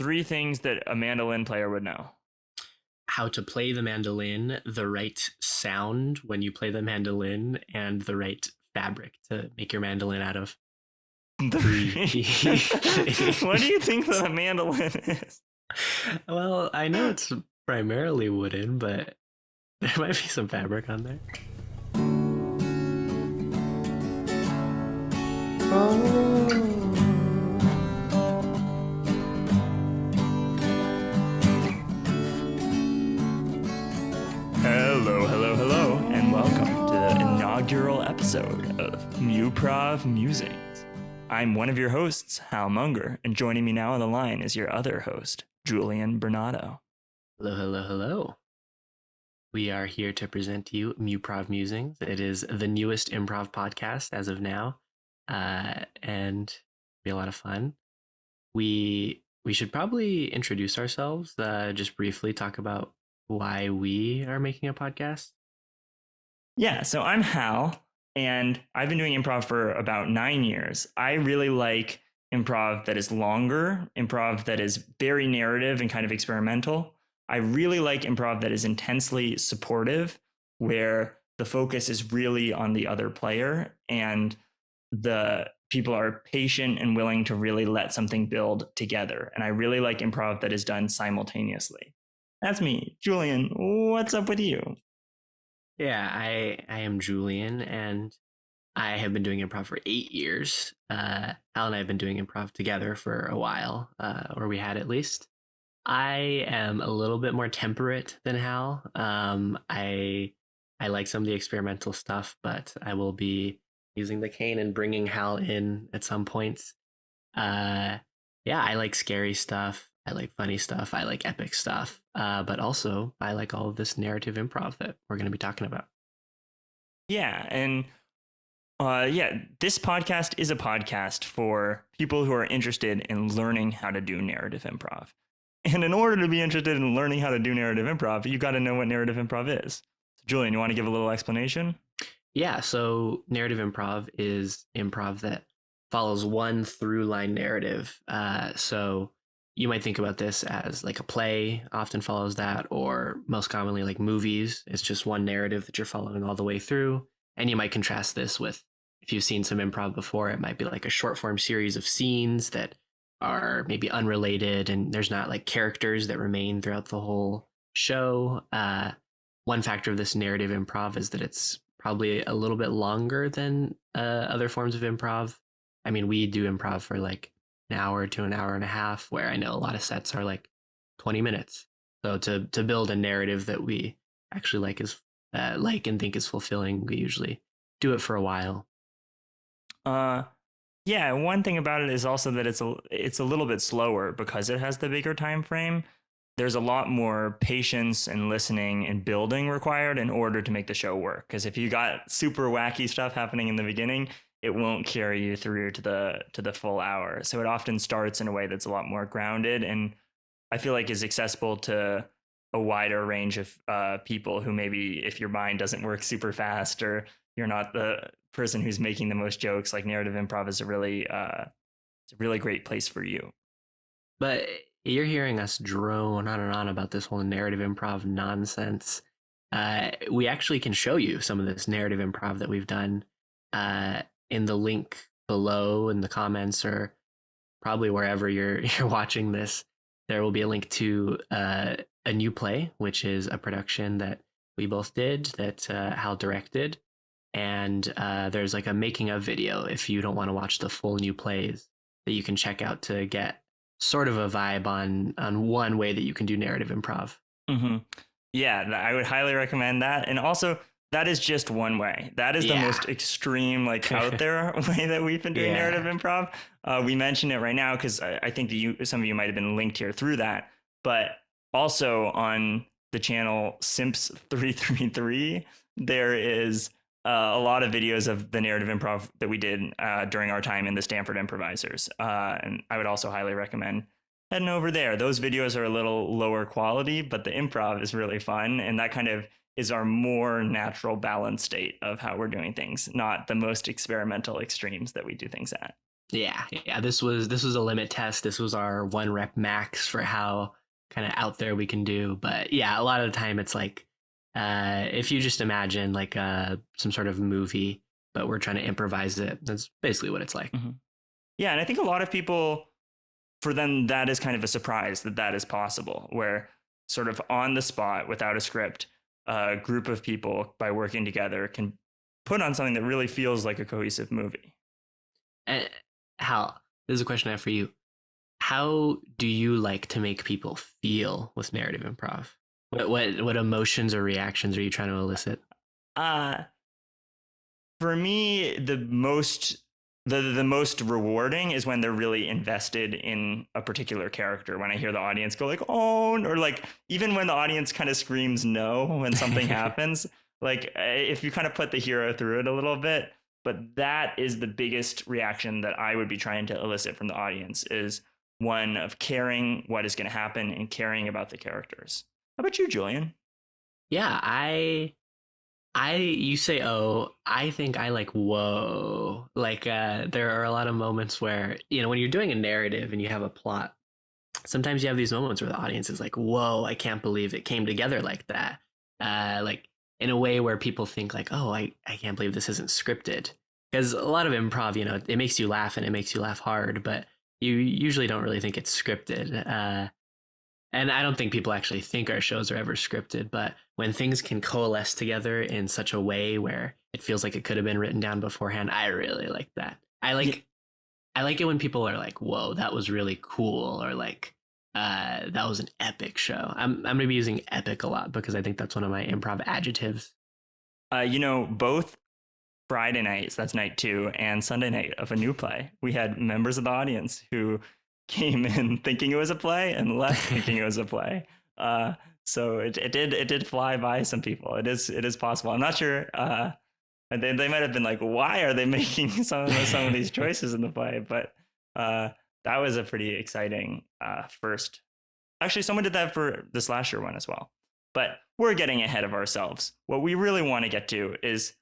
3 things that a mandolin player would know. How to play the mandolin, the right sound when you play the mandolin, and the right fabric to make your mandolin out of. What do you think that a mandolin is? Well, I know it's primarily wooden, but there might be some fabric on there. Hello, and welcome to the inaugural episode of Muprov Musings. I'm one of your hosts, Hal Munger, and joining me now on the line is your other host, Julian Bernado. Hello. We are here to present to you Muprov Musings. It is the newest improv podcast as of now, and be a lot of fun. We should probably introduce ourselves, just briefly talk about why we are making a podcast. Yeah, so I'm Hal, and I've been doing improv for about 9 years. I really like improv that is longer, improv that is very narrative and kind of experimental. I really like improv that is intensely supportive, where the focus is really on the other player and the people are patient and willing to really let something build together. And I really like improv that is done simultaneously. That's me. Julian, what's up with you? Yeah, I am Julian, and I have been doing improv for 8 years. Hal and I have been doing improv together for a while, or we had at least. I am a little bit more temperate than Hal. I like some of the experimental stuff, but I will be using the cane and bringing Hal in at some points. Yeah, I like scary stuff. I like funny stuff. I like epic stuff. But also, I like all of this narrative improv that we're going to be talking about. Yeah, and this podcast is a podcast for people who are interested in learning how to do narrative improv. And in order to be interested in learning how to do narrative improv, you got to know what narrative improv is. Julian, you want to give a little explanation? Yeah, so narrative improv is improv that follows one through line narrative. So you might think about this as like a play often follows that, or most commonly like movies. It's just one narrative that you're following all the way through. And you might contrast this with, if you've seen some improv before, it might be like a short form series of scenes that are maybe unrelated and there's not like characters that remain throughout the whole show. One factor of this narrative improv is that it's probably a little bit longer than other forms of improv. I mean, we do improv for like an hour to an hour and a half, where I know a lot of sets are like 20 minutes. So to build a narrative that we actually like and think is fulfilling, we usually do it for a while. Yeah, one thing about it is also that it's a little bit slower because it has the bigger time frame. There's a lot more patience and listening and building required in order to make the show work. Because if you got super wacky stuff happening in the beginning, it won't carry you through to the full hour. So it often starts in a way that's a lot more grounded, and I feel like is accessible to a wider range of people who maybe, if your mind doesn't work super fast or you're not the person who's making the most jokes, like narrative improv is it's a really great place for you. But you're hearing us drone on and on about this whole narrative improv nonsense. We actually can show you some of this narrative improv that we've done in the link below in the comments, or probably wherever you're watching this. There will be a link to a new play, which is a production that we both did, that Hal directed. And there's like a making of video if you don't want to watch the full new plays, that you can check out to get sort of a vibe on one way that you can do narrative improv. Mm-hmm. Yeah, I would highly recommend that. And also, that is just one way. That is the most extreme, like out there way that we've been doing narrative improv. We mentioned it right now because I think that some of you might have been linked here through that. But also on the channel Simps333, there is a lot of videos of the narrative improv that we did during our time in the Stanford Improvisors. And I would also highly recommend heading over there. Those videos are a little lower quality, but the improv is really fun. And that kind of is our more natural balanced state of how we're doing things, not the most experimental extremes that we do things at. Yeah. This was a limit test. This was our 1 rep max for how kind of out there we can do. But yeah, a lot of the time it's like if you just imagine like some sort of movie, but we're trying to improvise it. That's basically what it's like. Mm-hmm. Yeah, and I think a lot of people, for them, that is kind of a surprise that that is possible, where sort of on the spot, without a script, a group of people, by working together, can put on something that really feels like a cohesive movie. And Hal, this is a question I have for you. How do you like to make people feel with narrative improv? What emotions or reactions are you trying to elicit? For me, the most rewarding is when they're really invested in a particular character. When I hear the audience go like "oh," or like even when the audience kind of screams "no" when something happens, like if you kind of put the hero through it a little bit. But that is the biggest reaction that I would be trying to elicit from the audience, is one of caring what is going to happen and caring about the characters. How about you, Julian? Yeah, you say oh, I think I like whoa. Like there are a lot of moments where, when you're doing a narrative and you have a plot, sometimes you have these moments where the audience is like, whoa, I can't believe it came together like that. Like in a way where people think like, oh, I can't believe this isn't scripted. Because a lot of improv, it makes you laugh and it makes you laugh hard, but you usually don't really think it's scripted. And I don't think people actually think our shows are ever scripted, but when things can coalesce together in such a way where it feels like it could have been written down beforehand, I really like that. I like it when people are like, whoa, that was really cool, or like that was an epic show. I'm gonna be using epic a lot because I think that's one of my improv adjectives. Both Friday nights, that's night 2, and Sunday night of a new play, we had members of the audience who came in thinking it was a play and left thinking it was a play. So it did fly by some people. It is possible. I'm not sure. They might have been like, why are they making some of these choices in the play? But that was a pretty exciting first. Actually, someone did that for the slasher one as well. But we're getting ahead of ourselves. What we really want to get to is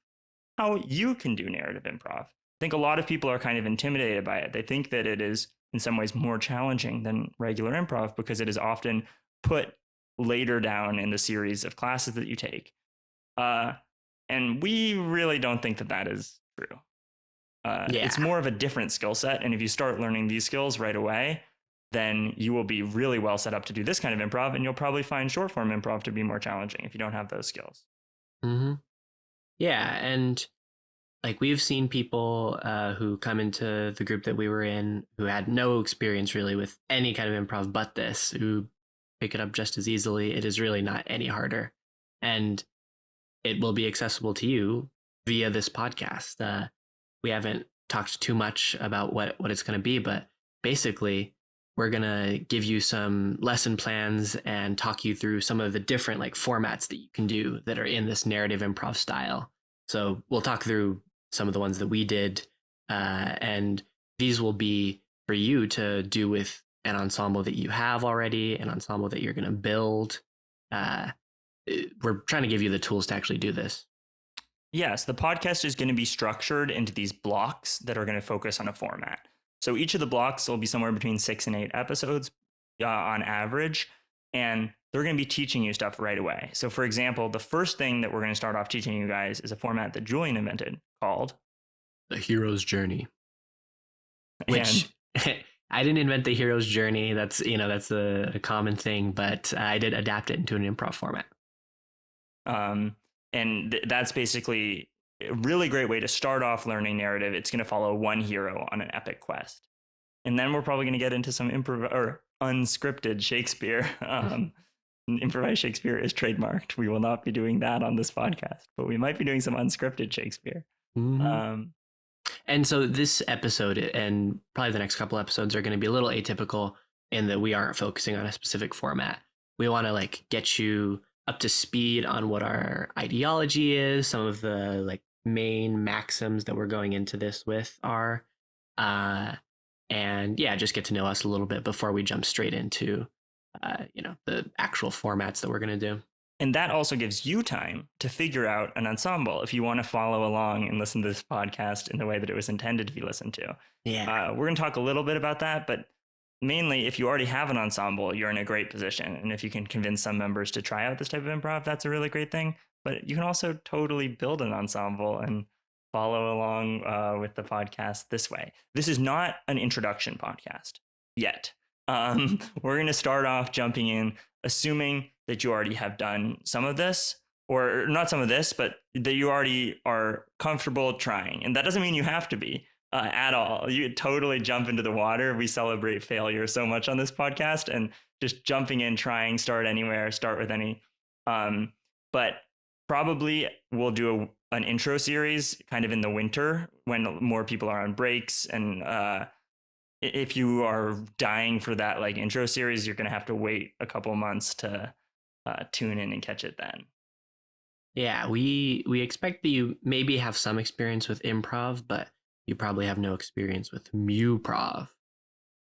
how you can do narrative improv. I think a lot of people are kind of intimidated by it. They think that it is in some ways more challenging than regular improv because it is often put later down in the series of classes that you take. And we really don't think that that is true. It's more of a different skill set. And if you start learning these skills right away, then you will be really well set up to do this kind of improv. And you'll probably find short form improv to be more challenging if you don't have those skills. Mm-hmm. Yeah. And like we've seen people who come into the group that we were in who had no experience really with any kind of improv but this, who pick it up just as easily. It is really not any harder. And it will be accessible to you via this podcast. We haven't talked too much about what it's going to be, but basically we're going to give you some lesson plans and talk you through some of the different like formats that you can do that are in this narrative improv style. So we'll talk through some of the ones that we did, and these will be for you to do with an ensemble that you have already, an ensemble that you're going to build. We're trying to give you the tools to actually do this. Yes, the podcast is going to be structured into these blocks that are going to focus on a format. So each of the blocks will be somewhere between 6 and 8 episodes on average, and they're going to be teaching you stuff right away. So for example, the first thing that we're going to start off teaching you guys is a format that Julian invented called The Hero's Journey. Which I didn't invent the hero's journey. That's a common thing, but I did adapt it into an improv format. And that's basically a really great way to start off learning narrative. It's going to follow one hero on an epic quest. And then we're probably going to get into some unscripted Shakespeare. Improvised Shakespeare is trademarked. We will not be doing that on this podcast, but we might be doing some unscripted Shakespeare. Mm-hmm. And so this episode and probably the next couple episodes are going to be a little atypical in that we aren't focusing on a specific format. We want to like get you up to speed on what our ideology is, some of the like main maxims that we're going into this with are, and yeah, just get to know us a little bit before we jump straight into, the actual formats that we're going to do. And that also gives you time to figure out an ensemble if you want to follow along and listen to this podcast in the way that it was intended to be listened to. Yeah. We're going to talk a little bit about that, but mainly if you already have an ensemble, you're in a great position. And if you can convince some members to try out this type of improv, that's a really great thing. But you can also totally build an ensemble and follow along with the podcast this way. This is not an introduction podcast yet. We're going to start off jumping in, assuming that you already have done some of this, or not some of this, but that you already are comfortable trying. And that doesn't mean you have to be at all. You totally jump into the water. We celebrate failure so much on this podcast, and just jumping in, trying, start anywhere, start with any. But probably we'll do an intro series kind of in the winter when more people are on breaks. And if you are dying for that like intro series, you're going to have to wait a couple months to tune in and catch it then. Yeah, we expect that you maybe have some experience with improv, but you probably have no experience with Muprov.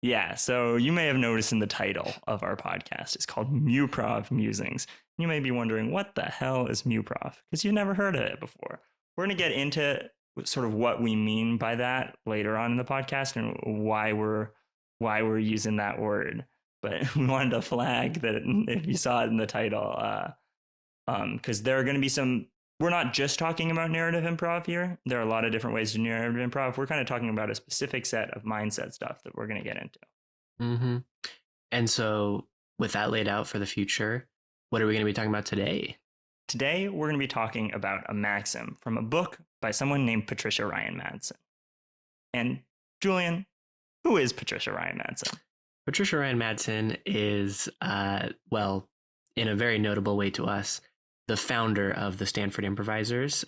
Yeah, so you may have noticed in the title of our podcast, it's called Muprov Musings. You may be wondering, what the hell is Muprov? Because you've never heard of it before. We're going to get into sort of what we mean by that later on in the podcast and why we're using that word. But we wanted to flag that if you saw it in the title, because there are going to be some, we're not just talking about narrative improv here. There are a lot of different ways to do narrative improv. We're kind of talking about a specific set of mindset stuff that we're going to get into. Mm-hmm. And so with that laid out for the future, what are we going to be talking about today? Today, we're going to be talking about a maxim from a book by someone named Patricia Ryan Madsen. And Julian, who is Patricia Ryan Madsen? Patricia Ryan Madsen is, well, in a very notable way to us, the founder of the Stanford Improvisors.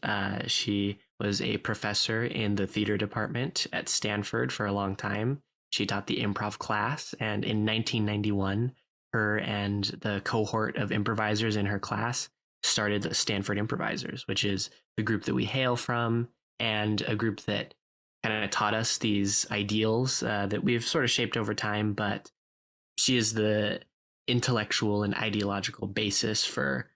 She was a professor in the theater department at Stanford for a long time. She taught the improv class, and in 1991, her and the cohort of improvisers in her class started the Stanford Improvisors, which is the group that we hail from, and a group that kind of taught us these ideals that we've sort of shaped over time, but she is the intellectual and ideological basis for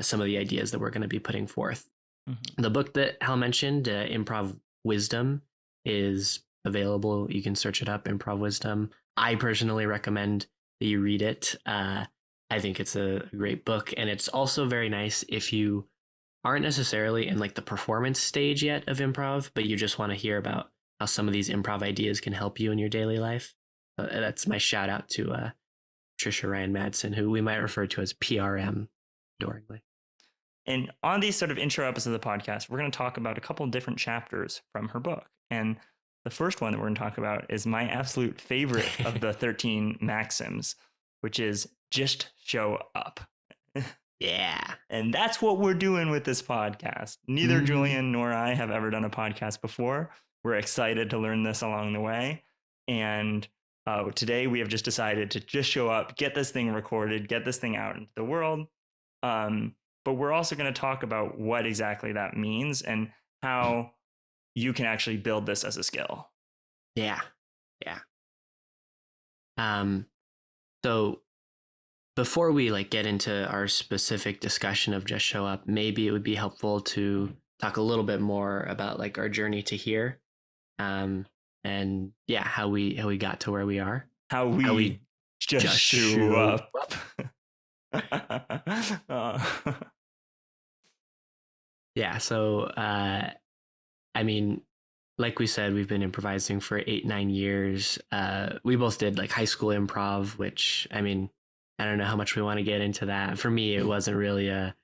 some of the ideas that we're going to be putting forth. Mm-hmm. The book that Hal mentioned, Improv Wisdom, is available. You can search it up, Improv Wisdom. I personally recommend that you read it. I think it's a great book, and it's also very nice if you aren't necessarily in like the performance stage yet of improv, but you just want to hear about how some of these improv ideas can help you in your daily life. That's my shout out to Patricia Ryan Madsen, who we might refer to as PRM adoringly. And on these sort of intro episodes of the podcast, we're going to talk about a couple of different chapters from her book. And the first one that we're going to talk about is my absolute favorite of the 13 maxims, which is just show up. Yeah. And that's what we're doing with this podcast. Neither Julian nor I have ever done a podcast before. We're excited to learn this along the way. And today we have just decided to just show up, get this thing recorded, get this thing out into the world. But we're also going to talk about what exactly that means and how you can actually build this as a skill. Yeah. Yeah. So before we like get into our specific discussion of just show up, maybe it would be helpful to talk a little bit more about like our journey to here. And yeah, how we got to where we are. How we just show up. Yeah, so I mean, like we said, we've been improvising for 8-9 years. We both did like high school improv, which I mean, I don't know how much we want to get into that. For me, it wasn't really it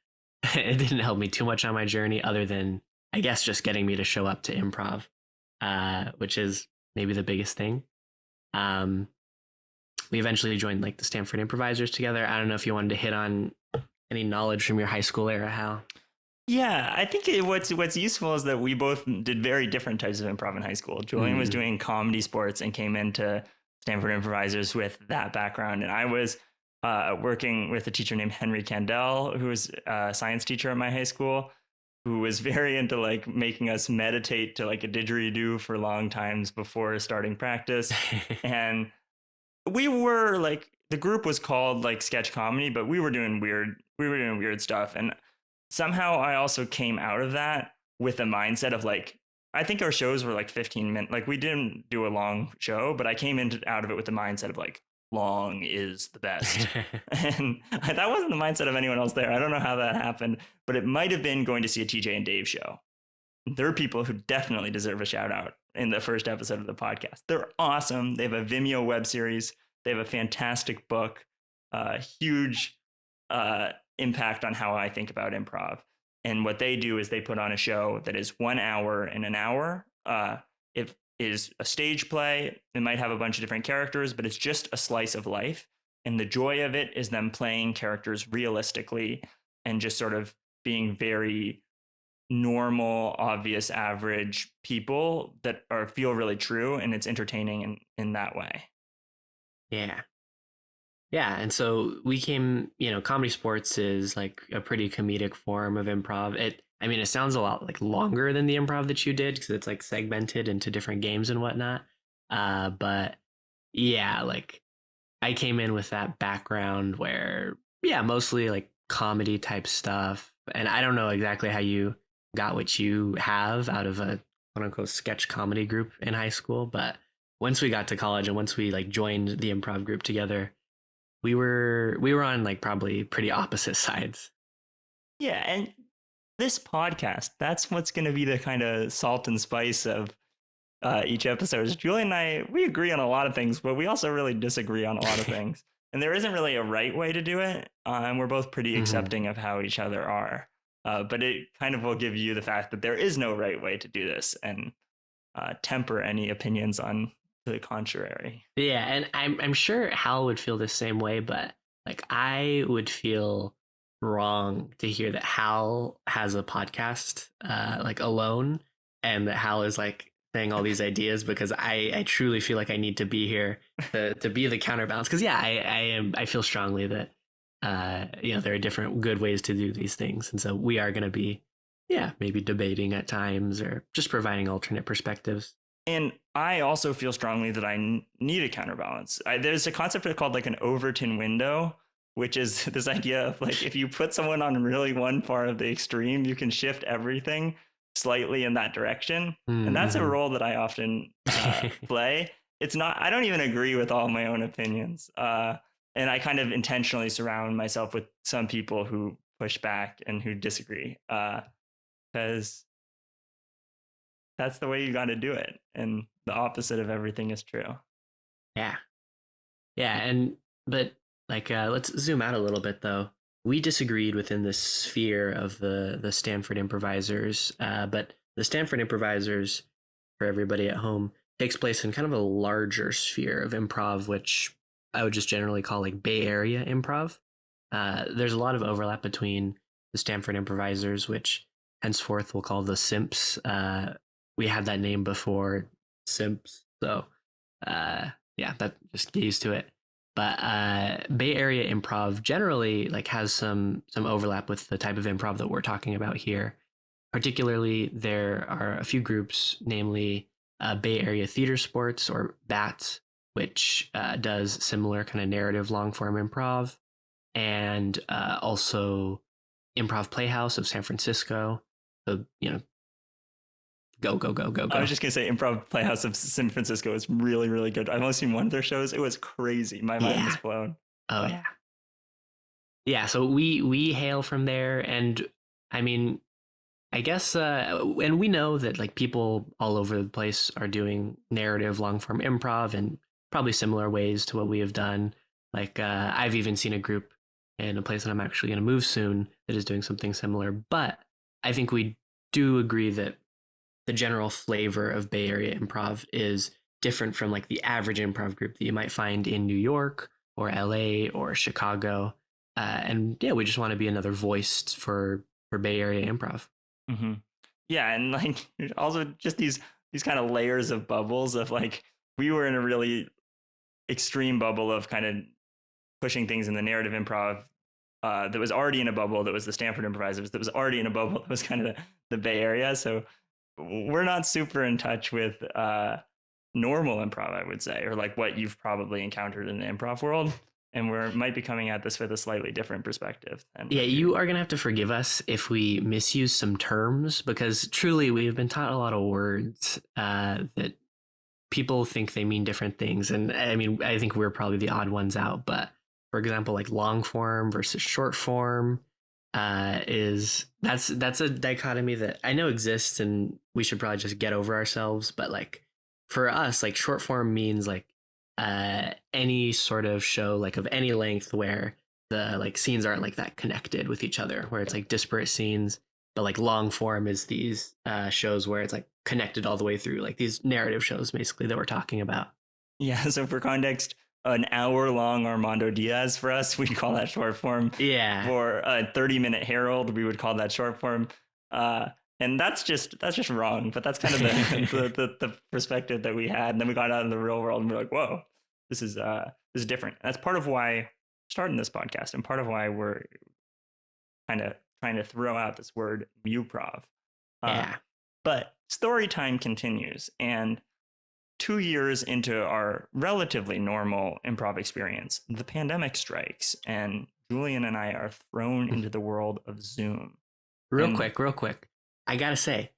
didn't help me too much on my journey, other than I guess just getting me to show up to improv, which is maybe the biggest thing. We eventually joined like the Stanford Improvisers together. I don't know if you wanted to hit on any knowledge from your high school era, Hal. Yeah, I think what's useful is that we both did very different types of improv in high school. Julian was doing comedy sports and came into Stanford Improvisers with that background. And I was working with a teacher named Henry Kandel, who was a science teacher at my high school, who was very into like making us meditate to like a didgeridoo for long times before starting practice. And we were like the group was called like sketch comedy, but we were doing weird stuff. And somehow I also came out of that with a mindset of like, I think our shows were like 15 minutes. Like we didn't do a long show, but I came out of it with the mindset of like, long is the best. And that wasn't the mindset of anyone else there. I don't know how that happened, but it might have been going to see a TJ and Dave show. There are people who definitely deserve a shout out in the first episode of the podcast. They're awesome. They have a Vimeo web series. They have a fantastic book, huge impact on how I think about improv. And what they do is they put on a show that is 1 hour in an hour. It is a stage play. It might have a bunch of different characters, but it's just a slice of life. And the joy of it is them playing characters realistically and just sort of being very normal, obvious, average people that feel really true. And it's entertaining in that way. Yeah. Yeah, and so we came, comedy sports is like a pretty comedic form of improv. It sounds a lot like longer than the improv that you did because it's like segmented into different games and whatnot. But yeah, like I came in with that background where, yeah, mostly like comedy type stuff. And I don't know exactly how you got what you have out of a quote unquote sketch comedy group in high school. But once we got to college and once we like joined the improv group together, we were on like probably pretty opposite sides. Yeah, and this podcast, that's what's going to be the kind of salt and spice of each episode. Julian and I, we agree on a lot of things, but we also really disagree on a lot of things. And there isn't really a right way to do it. And we're both pretty accepting of how each other are. But it kind of will give you the fact that there is no right way to do this and temper any opinions on the contrary. Yeah, and I'm sure Hal would feel the same way, but like I would feel wrong to hear that Hal has a podcast like alone and that Hal is like saying all these ideas because I truly feel like I need to be here to be the counterbalance because yeah, I feel strongly that there are different good ways to do these things, and so we are going to be maybe debating at times or just providing alternate perspectives. And I also feel strongly that I need a counterbalance. There's a concept called like an Overton window, which is this idea of like if you put someone on really one far of the extreme, you can shift everything slightly in that direction. Mm-hmm. And that's a role that I often play. It's not, I don't even agree with all my own opinions. And I kind of intentionally surround myself with some people who push back and who disagree because that's the way you got to do it. And the opposite of everything is true. Yeah. Yeah. But like, let's zoom out a little bit though. We disagreed within the sphere of the Stanford Improvisers, but the Stanford Improvisers, for everybody at home, takes place in kind of a larger sphere of improv, which I would just generally call like Bay Area Improv. There's a lot of overlap between the Stanford Improvisers, which henceforth we'll call the Simps. We had that name before, Simps. So, that just get used to it. But Bay Area Improv generally like has some overlap with the type of improv that we're talking about here. Particularly, there are a few groups, namely Bay Area Theater Sports or BATS, which does similar kind of narrative long form improv, and also Improv Playhouse of San Francisco. So go. I was just gonna say Improv Playhouse of San Francisco is really, really good. I've only seen one of their shows. It was crazy. My mind was blown. Oh yeah. Yeah, so we hail from there, and I mean, I guess and we know that like people all over the place are doing narrative long form improv in probably similar ways to what we have done. Like I've even seen a group in a place that I'm actually going to move soon that is doing something similar, but I think we do agree that the general flavor of Bay Area Improv is different from like the average improv group that you might find in New York or LA or Chicago. And yeah, we just want to be another voice for Bay Area Improv. Mm-hmm. Yeah, and like also just these kind of layers of bubbles of like we were in a really extreme bubble of kind of pushing things in the narrative improv that was already in a bubble that was the Stanford Improvisers that was already in a bubble that was kind of the Bay Area. So we're not super in touch with normal improv, I would say, or like what you've probably encountered in the improv world. and we might be coming at this with a slightly different perspective. Yeah, you are going to have to forgive us if we misuse some terms, because truly we've been taught a lot of words that people think they mean different things. And I mean, I think we're probably the odd ones out. But for example, like long form versus short form that's a dichotomy that I know exists, and we should probably just get over ourselves. But like for us, like short form means like any sort of show like of any length where the like scenes aren't like that connected with each other, where it's like disparate scenes. But like long form is these shows where it's like connected all the way through, like these narrative shows basically that we're talking about. Yeah, so for context, an hour-long Armando Diaz for us, we'd call that short form. Yeah. For a 30-minute Harold, we would call that short form. And that's just wrong. But that's kind of the perspective that we had. And then we got out in the real world and we're like, whoa, this is different. And that's part of why we're starting this podcast, and part of why we're kind of trying to throw out this word Muprov. Yeah. But story time continues, and 2 years into our relatively normal improv experience, the pandemic strikes, and Julian and I are thrown into the world of Zoom. Real quick. I gotta say,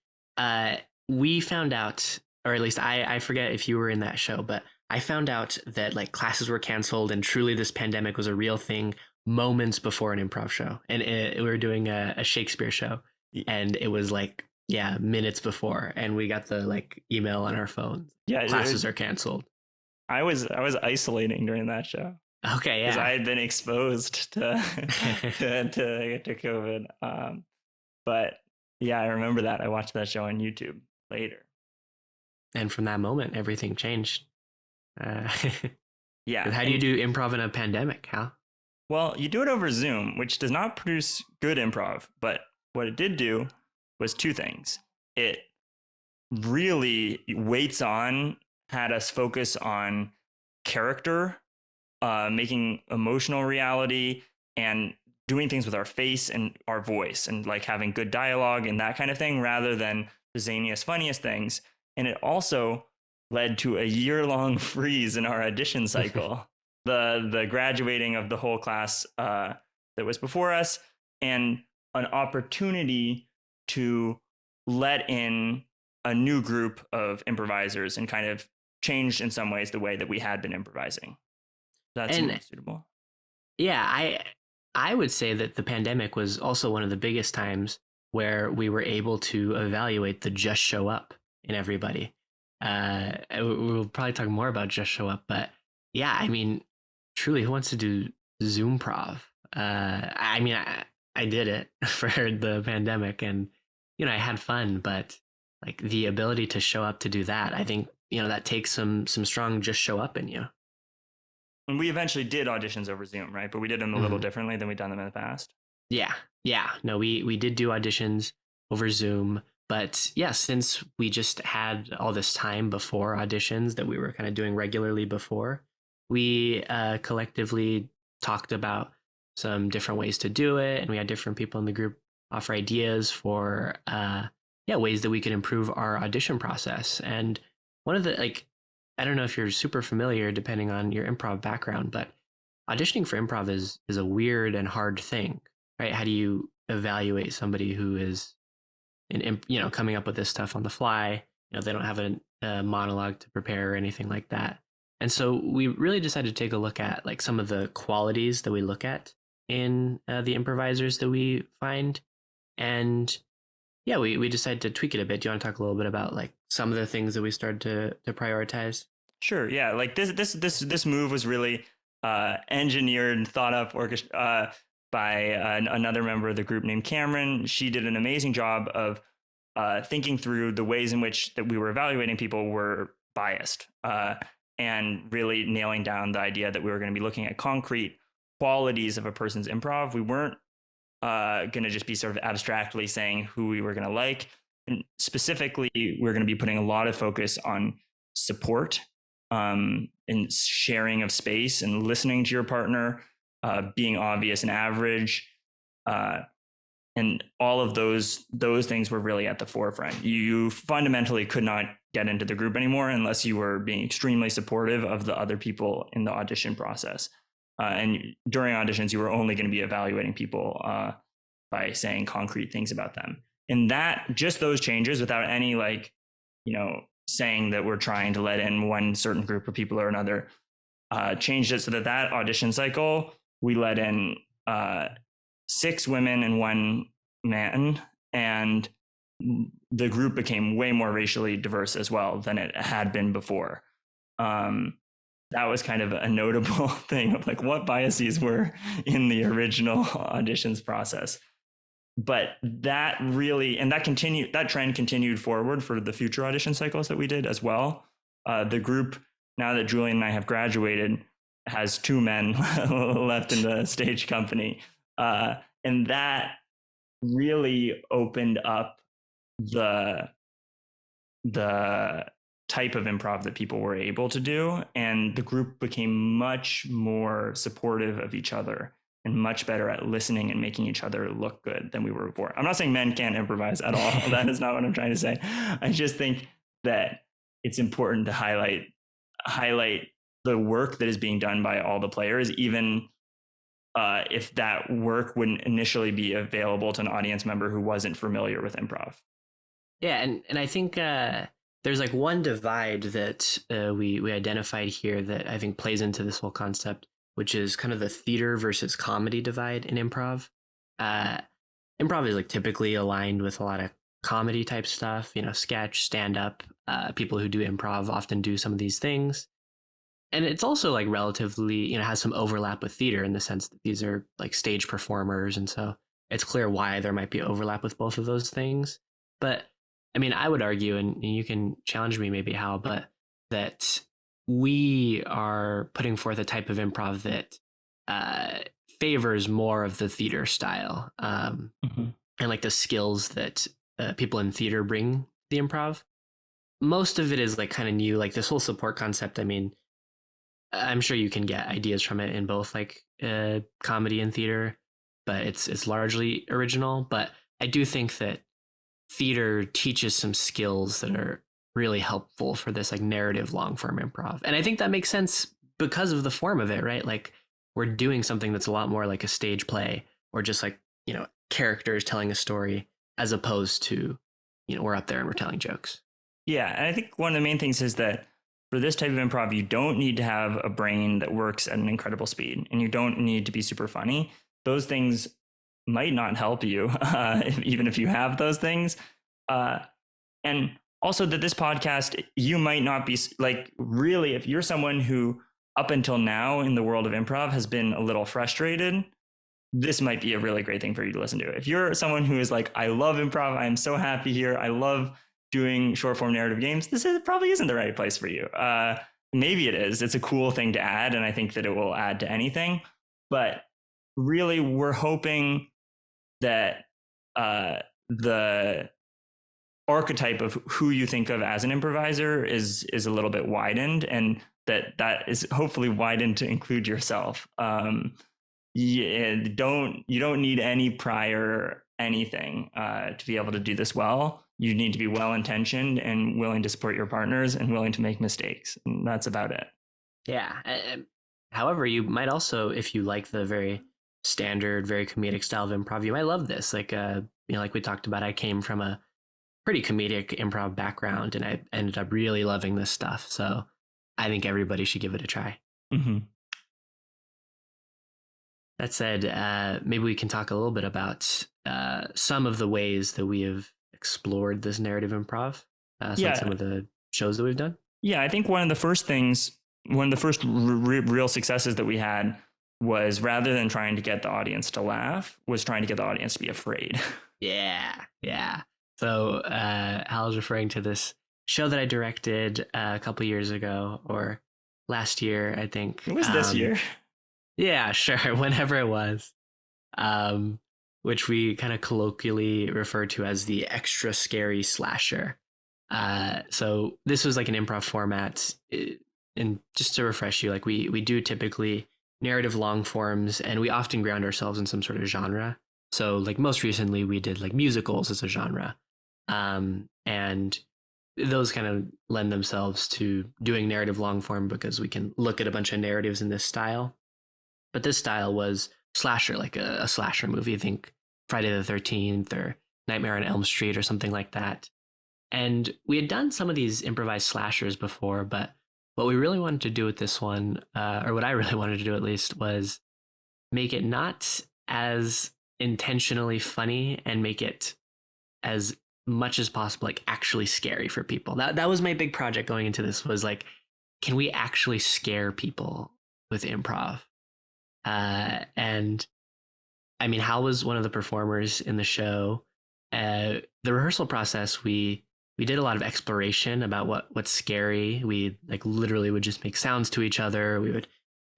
we found out, or at least I forget if you were in that show, but I found out that like classes were canceled and truly this pandemic was a real thing moments before an improv show. And we were doing a Shakespeare show, and it was like, yeah, minutes before, and we got the like email on our phones. Yeah, classes are canceled. I was isolating during that show. Okay, yeah, because I had been exposed to COVID. But yeah, I remember that. I watched that show on YouTube later, and from that moment, everything changed. Yeah. How do you do improv in a pandemic, Hal? Well, you do it over Zoom, which does not produce good improv. But what it did do was two things. It really had us focus on character, making emotional reality, and doing things with our face and our voice, and like having good dialogue and that kind of thing, rather than the zaniest, funniest things. And it also led to a year-long freeze in our audition cycle. the graduating of the whole class that was before us, and an opportunity to let in a new group of improvisers and kind of changed in some ways the way that we had been improvising. That's suitable. Yeah, I would say that the pandemic was also one of the biggest times where we were able to evaluate the just show up in everybody. We'll probably talk more about just show up, but yeah, I mean, truly, who wants to do Zoomprov? I mean, I did it for the pandemic, and I had fun, but like the ability to show up to do that, I think that takes some strong just show up in you. And we eventually did auditions over Zoom, right? But we did them a little differently than we'd done them in the past. Yeah. No, we did do auditions over Zoom, but yeah, since we just had all this time before auditions that we were kind of doing regularly before, we collectively talked about some different ways to do it, and we had different people in the group offer ideas for ways that we could improve our audition process. And one of the I don't know if you're super familiar depending on your improv background, but auditioning for improv is a weird and hard thing, right? How do you evaluate somebody who is coming up with this stuff on the fly? They don't have a monologue to prepare or anything like that. And so we really decided to take a look at like some of the qualities that we look at in the improvisers that we find. And yeah, we decided to tweak it a bit. Do you want to talk a little bit about like some of the things that we started to prioritize? Sure. Yeah. Like this move was really engineered and thought up by another member of the group named Cameron. She did an amazing job of thinking through the ways in which that we were evaluating people were biased, and really nailing down the idea that we were going to be looking at concrete qualities of a person's improv. We weren't going to just be sort of abstractly saying who we were going to like. And specifically, we're going to be putting a lot of focus on support, and sharing of space, and listening to your partner, being obvious and average, and all of those things were really at the forefront. You fundamentally could not get into the group anymore unless you were being extremely supportive of the other people in the audition process. and during auditions, you were only going to be evaluating people by saying concrete things about them. And that, just those changes without any like, saying that we're trying to let in one certain group of people or another, changed it so that audition cycle, we let in 6 women and 1 man, and the group became way more racially diverse as well than it had been before. That was kind of a notable thing of like what biases were in the original auditions process. But that trend continued forward for the future audition cycles that we did as well. The group, now that Julian and I have graduated, has 2 men left in the stage company. And that really opened up the type of improv that people were able to do. And the group became much more supportive of each other and much better at listening and making each other look good than we were before. I'm not saying men can't improvise at all. That is not what I'm trying to say. I just think that it's important to highlight the work that is being done by all the players, even if that work wouldn't initially be available to an audience member who wasn't familiar with improv. Yeah, and I think there's like one divide that we identified here that I think plays into this whole concept, which is kind of the theater versus comedy divide in improv. Improv is like typically aligned with a lot of comedy type stuff, sketch, stand up. People who do improv often do some of these things. And it's also like relatively, has some overlap with theater in the sense that these are like stage performers. And so it's clear why there might be overlap with both of those things. But I mean, I would argue, and you can challenge me maybe how, but that we are putting forth a type of improv that favors more of the theater style and like the skills that people in theater bring to the improv. Most of it is like kind of new, like this whole support concept. I mean, I'm sure you can get ideas from it in both like comedy and theater, but it's largely original. But I do think that theater teaches some skills that are really helpful for this like narrative long form improv. And I think that makes sense because of the form of it, right? Like we're doing something that's a lot more like a stage play or just like, characters telling a story as opposed to, we're up there and we're telling jokes. Yeah. And I think one of the main things is that for this type of improv, you don't need to have a brain that works at an incredible speed, and you don't need to be super funny. Those things might not help you, even if you have those things. And also that this podcast, you might not be like, really, if you're someone who up until now in the world of improv has been a little frustrated, this might be a really great thing for you to listen to. If you're someone who is like, I love improv, I'm so happy here, I love doing short form narrative games, probably isn't the right place for you. Maybe it is. It's a cool thing to add, and I think that it will add to anything. But really, we're hoping that the archetype of who you think of as an improviser is a little bit widened, and that is hopefully widened to include yourself. You don't need any prior anything to be able to do this well. You need to be well-intentioned and willing to support your partners and willing to make mistakes. And that's about it. Yeah. However, you might also, if you like the very standard, very comedic style of improv, you might love this. Like, like we talked about, I came from a pretty comedic improv background and I ended up really loving this stuff. So I think everybody should give it a try. Mm-hmm. That said, maybe we can talk a little bit about some of the ways that we have explored this narrative improv, some of the shows that we've done. Yeah, I think one of the first real successes that we had was, rather than trying to get the audience to laugh, was trying to get the audience to be afraid. Yeah. So Hal is referring to this show that I directed a couple years ago, or last year, I think. It was this year. Yeah, sure. Whenever it was. Which we kind of colloquially refer to as the extra scary slasher. So this was like an improv format. And just to refresh you, like we do typically narrative long forms, and we often ground ourselves in some sort of genre. So like most recently we did like musicals as a genre. And those kind of lend themselves to doing narrative long form because we can look at a bunch of narratives in this style. but this style was slasher, like a slasher movie. I think Friday the 13th or Nightmare on Elm Street or something like that. And we had done some of these improvised slashers before, but what we really wanted to do with this one, or what I really wanted to do at least, was make it not as intentionally funny and make it as much as possible like actually scary for people. That was my big project going into this, was like, can we actually scare people with improv? And I mean, Hal was one of the performers in the show. The rehearsal process, we did a lot of exploration about what's scary. We like literally would just make sounds to each other. We would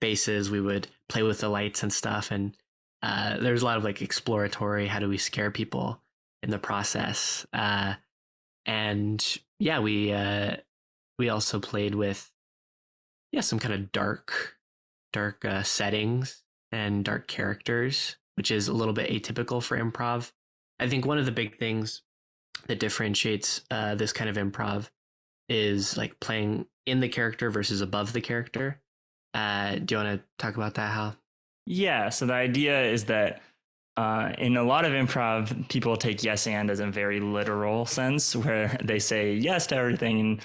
faces. We would play with the lights and stuff. And there was a lot of like exploratory, how do we scare people in the process. And yeah, we also played with some kind of dark settings and dark characters, which is a little bit atypical for improv. I think one of the big things that differentiates this kind of improv is like playing in the character versus above the character. Do you want to talk about that, Hal? Yeah, so the idea is that in a lot of improv, people take yes and as a very literal sense, where they say yes to everything, and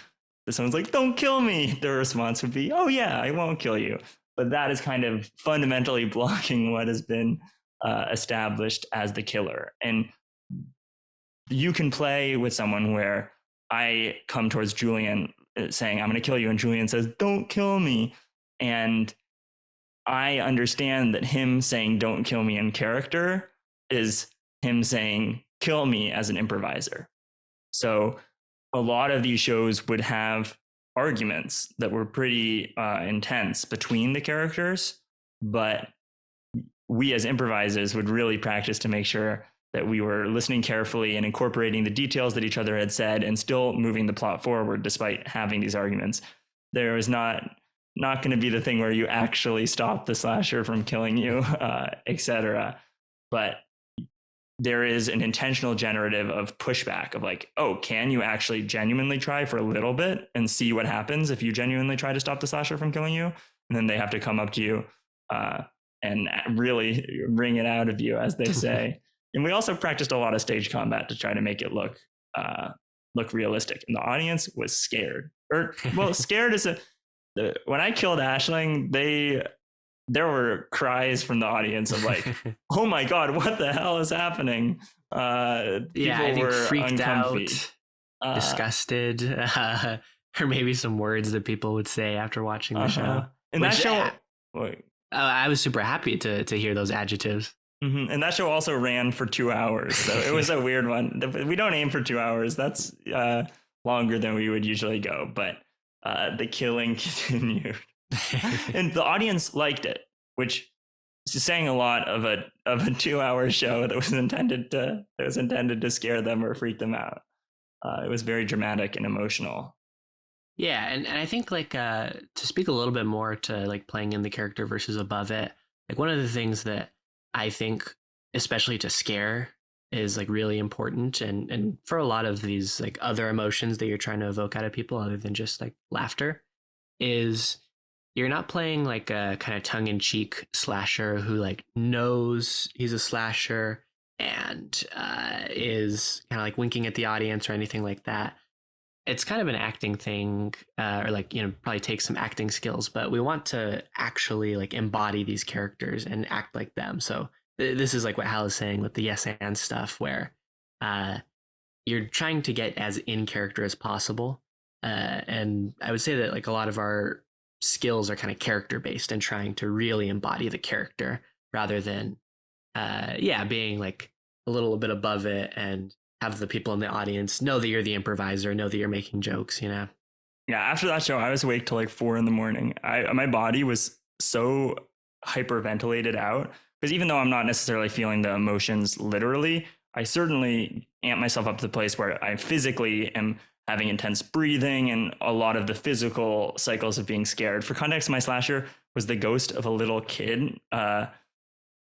someone's like, don't kill me. Their response would be, oh yeah, I won't kill you. But that is kind of fundamentally blocking what has been established as the killer. And you can play with someone where I come towards Julian saying, I'm going to kill you. And Julian says, don't kill me. And I understand that him saying, don't kill me in character is him saying, kill me as an improviser. So a lot of these shows would have arguments that were pretty intense between the characters, but we as improvisers would really practice to make sure that we were listening carefully and incorporating the details that each other had said and still moving the plot forward despite having these arguments. There was not going to be the thing where you actually stop the slasher from killing you, etc. But there is an intentional generative of pushback of like, oh, can you actually genuinely try for a little bit and see what happens if you genuinely try to stop the slasher from killing you? And then they have to come up to you and really wring it out of you, as they say. And we also practiced a lot of stage combat to try to make it look realistic. And the audience was scared. Scared is when I killed Aisling, there were cries from the audience of like, oh my God, what the hell is happening? I think were freaked out, disgusted, or maybe some words that people would say after watching the show. And that show, I was super happy to hear those adjectives. Mm-hmm. And that show also ran for 2 hours. So it was a weird one. We don't aim for 2 hours. That's longer than we would usually go. But the killing continued. And the audience liked it, which is saying a lot of a 2-hour show that was intended to scare them or freak them out. It was very dramatic and emotional. Yeah, and I think like to speak a little bit more to like playing in the character versus above it, like one of the things that I think, especially to scare, is like really important, and for a lot of these like other emotions that you're trying to evoke out of people other than just like laughter, is you're not playing like a kind of tongue-in-cheek slasher who like knows he's a slasher and is kind of like winking at the audience or anything like that. It's kind of an acting thing, or like, probably takes some acting skills, but we want to actually like embody these characters and act like them. So this is like what Hal is saying with the yes and stuff, where you're trying to get as in character as possible. And I would say that like a lot of our skills are kind of character based and trying to really embody the character rather than, being like a little bit above it and have the people in the audience know that you're the improviser, know that you're making jokes, Yeah, after that show, I was awake till like 4 a.m. My body was so hyperventilated out because even though I'm not necessarily feeling the emotions literally, I certainly amp myself up to the place where I physically am having intense breathing and a lot of the physical cycles of being scared. For context, my slasher was the ghost of a little kid.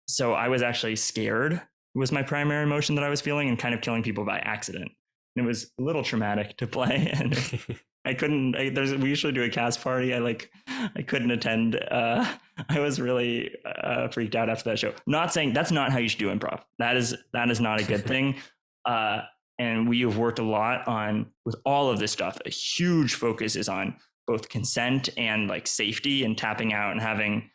So I was actually scared was my primary emotion that I was feeling, and kind of killing people by accident. And it was a little traumatic to play. I couldn't. We usually do a cast party. I couldn't attend. I was really freaked out after that show. Not saying that's not how you should do improv. That is not a good thing. And we have worked a lot on with all of this stuff. A huge focus is on both consent and like safety and tapping out and having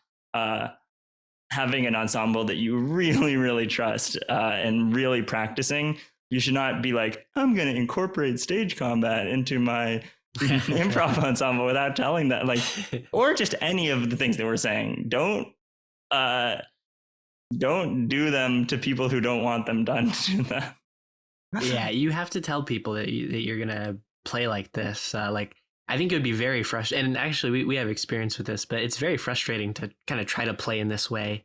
an ensemble that you really, really trust and really practicing. You should not be like, I'm going to incorporate stage combat into my improv ensemble without telling that, like, or just any of the things that we're saying. Don't do them to people who don't want them done to them. Yeah, you have to tell people that you're going to play like this. Like, I think it would be very frustrating. And actually, we have experience with this, but it's very frustrating to kind of try to play in this way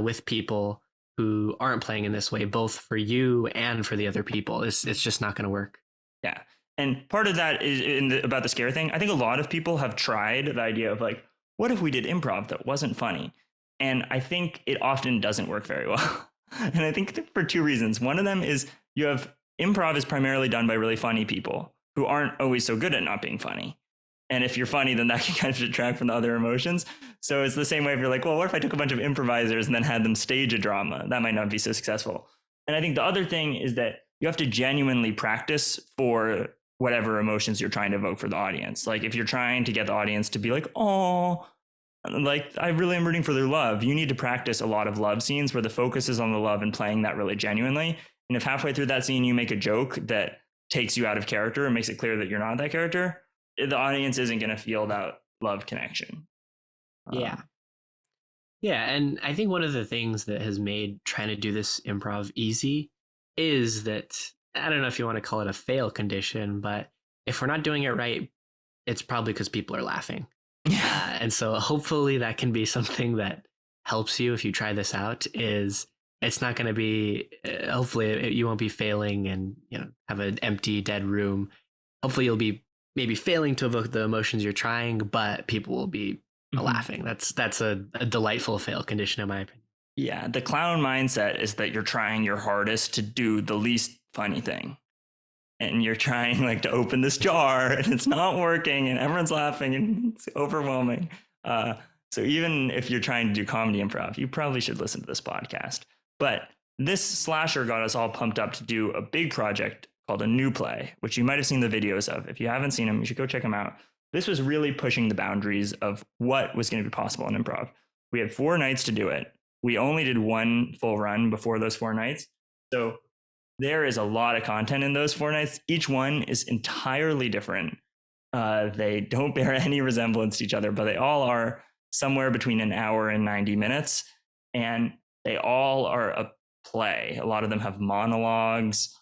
with people who aren't playing in this way, both for you and for the other people. It's just not going to work. Yeah. And part of that is about the scare thing. I think a lot of people have tried the idea of like, what if we did improv that wasn't funny? And I think it often doesn't work very well. And I think for two reasons. One of them is improv is primarily done by really funny people who aren't always so good at not being funny. And if you're funny, then that can kind of detract from the other emotions. So it's the same way if you're like, well, what if I took a bunch of improvisers and then had them stage a drama? That might not be so successful. And I think the other thing is that you have to genuinely practice for whatever emotions you're trying to evoke for the audience. Like if you're trying to get the audience to be like, oh, like I really am rooting for their love, you need to practice a lot of love scenes where the focus is on the love and playing that really genuinely. And if halfway through that scene you make a joke that takes you out of character and makes it clear that you're not that character, the audience isn't going to feel that love connection. Yeah. Yeah. And I think one of the things that has made trying to do this improv easy is that, I don't know if you want to call it a fail condition, but if we're not doing it right, it's probably because people are laughing. And so hopefully that can be something that helps you if you try this out. Is it's not going to be, hopefully you won't be failing and, you know, have an empty dead room. Hopefully you'll be maybe failing to evoke the emotions you're trying, but people will be laughing. That's a delightful fail condition in my opinion. Yeah, the clown mindset is that you're trying your hardest to do the least funny thing. And you're trying like to open this jar and it's not working and everyone's laughing and it's overwhelming. So even if you're trying to do comedy improv, you probably should listen to this podcast. But this slasher got us all pumped up to do a big project called a new play, which you might have seen the videos of. If you haven't seen them, you should go check them out. This was really pushing the boundaries of what was going to be possible in improv. We had 4 nights to do it. We only did one full run before those 4 nights. So there is a lot of content in those 4 nights. Each one is entirely different. They don't bear any resemblance to each other, but they all are somewhere between an hour and 90 minutes. And they all are a play. A lot of them have monologues,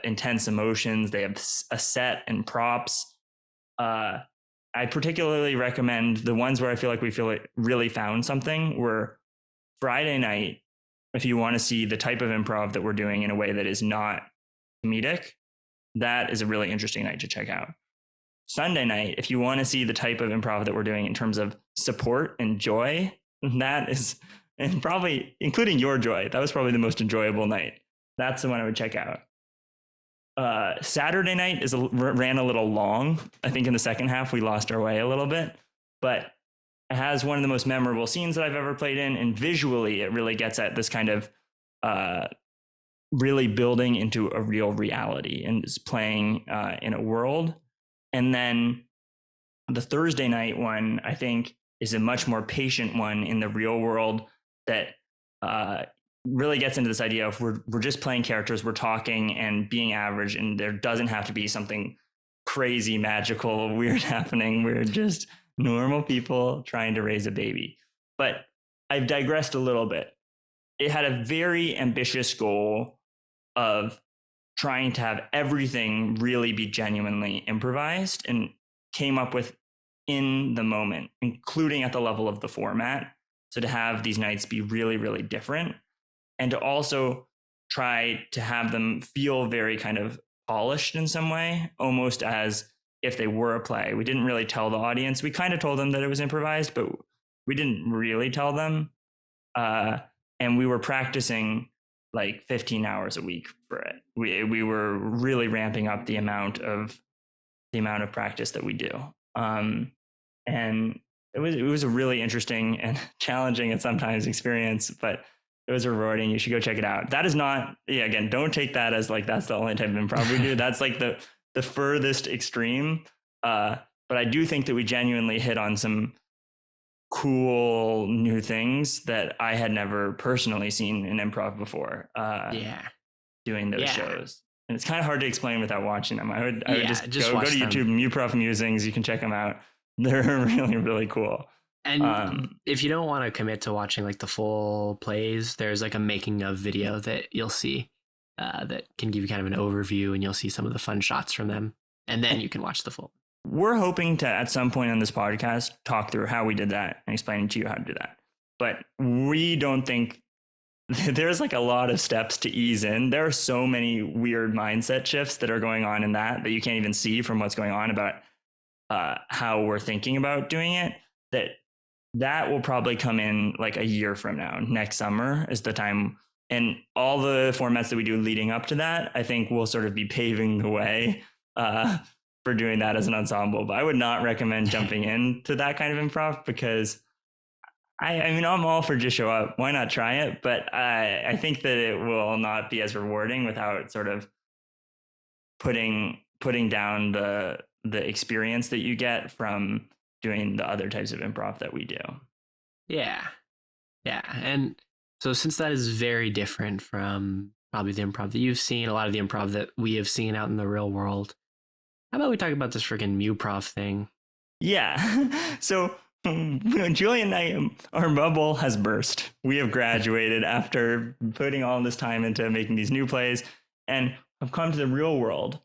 intense emotions. They have a set and props. I particularly recommend the ones where I feel like we really found something were Friday night. If you want to see the type of improv that we're doing in a way that is not comedic, that is a really interesting night to check out. Sunday night, if you want to see the type of improv that we're doing in terms of support and joy, that is, and probably including your joy, that was probably the most enjoyable night. That's the one I would check out. Saturday night ran a little long. I think in the second half, we lost our way a little bit, but it has one of the most memorable scenes that I've ever played in. And visually, it really gets at this kind of really building into a real reality and is playing in a world. And then the Thursday night one, I think, is a much more patient one in the real world that really gets into this idea of we're just playing characters, we're talking and being average, and there doesn't have to be something crazy, magical, weird happening. We're just normal people trying to raise a baby. But I've digressed a little bit. It had a very ambitious goal of trying to have everything really be genuinely improvised and came up with in the moment, including at the level of the format. So to have these nights be really, really different and to also try to have them feel very kind of polished in some way, almost as if they were a play. We didn't really tell the audience. We kind of told them that it was improvised, but we didn't really tell them. And we were practicing like 15 hours a week for it. We were really ramping up the amount of the amount of practice that we do. And it was a really interesting and challenging and sometimes experience, but it was rewarding. You should go check it out. That is not, yeah, again, don't take that as like that's the only type of improv we do. That's like the furthest extreme. But I do think that we genuinely hit on some cool new things that I had never personally seen in improv before. Doing those shows. And it's kind of hard to explain without watching them. I would just go to YouTube, Muprov Musings. You can check them out. They're really, really cool. And if you don't want to commit to watching like the full plays, there's like a making of video that you'll see that can give you kind of an overview, and you'll see some of the fun shots from them. And then you can watch the full. We're hoping to, at some point on this podcast, talk through how we did that and explain to you how to do that. But we don't think there's like a lot of steps to ease in. There are so many weird mindset shifts that are going on in that you can't even see from what's going on about how we're thinking about doing it, that will probably come in like a year from now. Next summer is the time. And all the formats that we do leading up to that, I think will sort of be paving the way for doing that as an ensemble. But I would not recommend jumping into that kind of improv, because I mean, I'm all for just show up. Why not try it? But I think that it will not be as rewarding without sort of putting down the experience that you get from doing the other types of improv that we do. Yeah. And so since that is very different from probably the improv that you've seen, a lot of the improv that we have seen out in the real world, how about we talk about this freaking Muprov thing? Yeah. So Julian and I, our bubble has burst. We have graduated after putting all this time into making these new plays, and have come to the real world.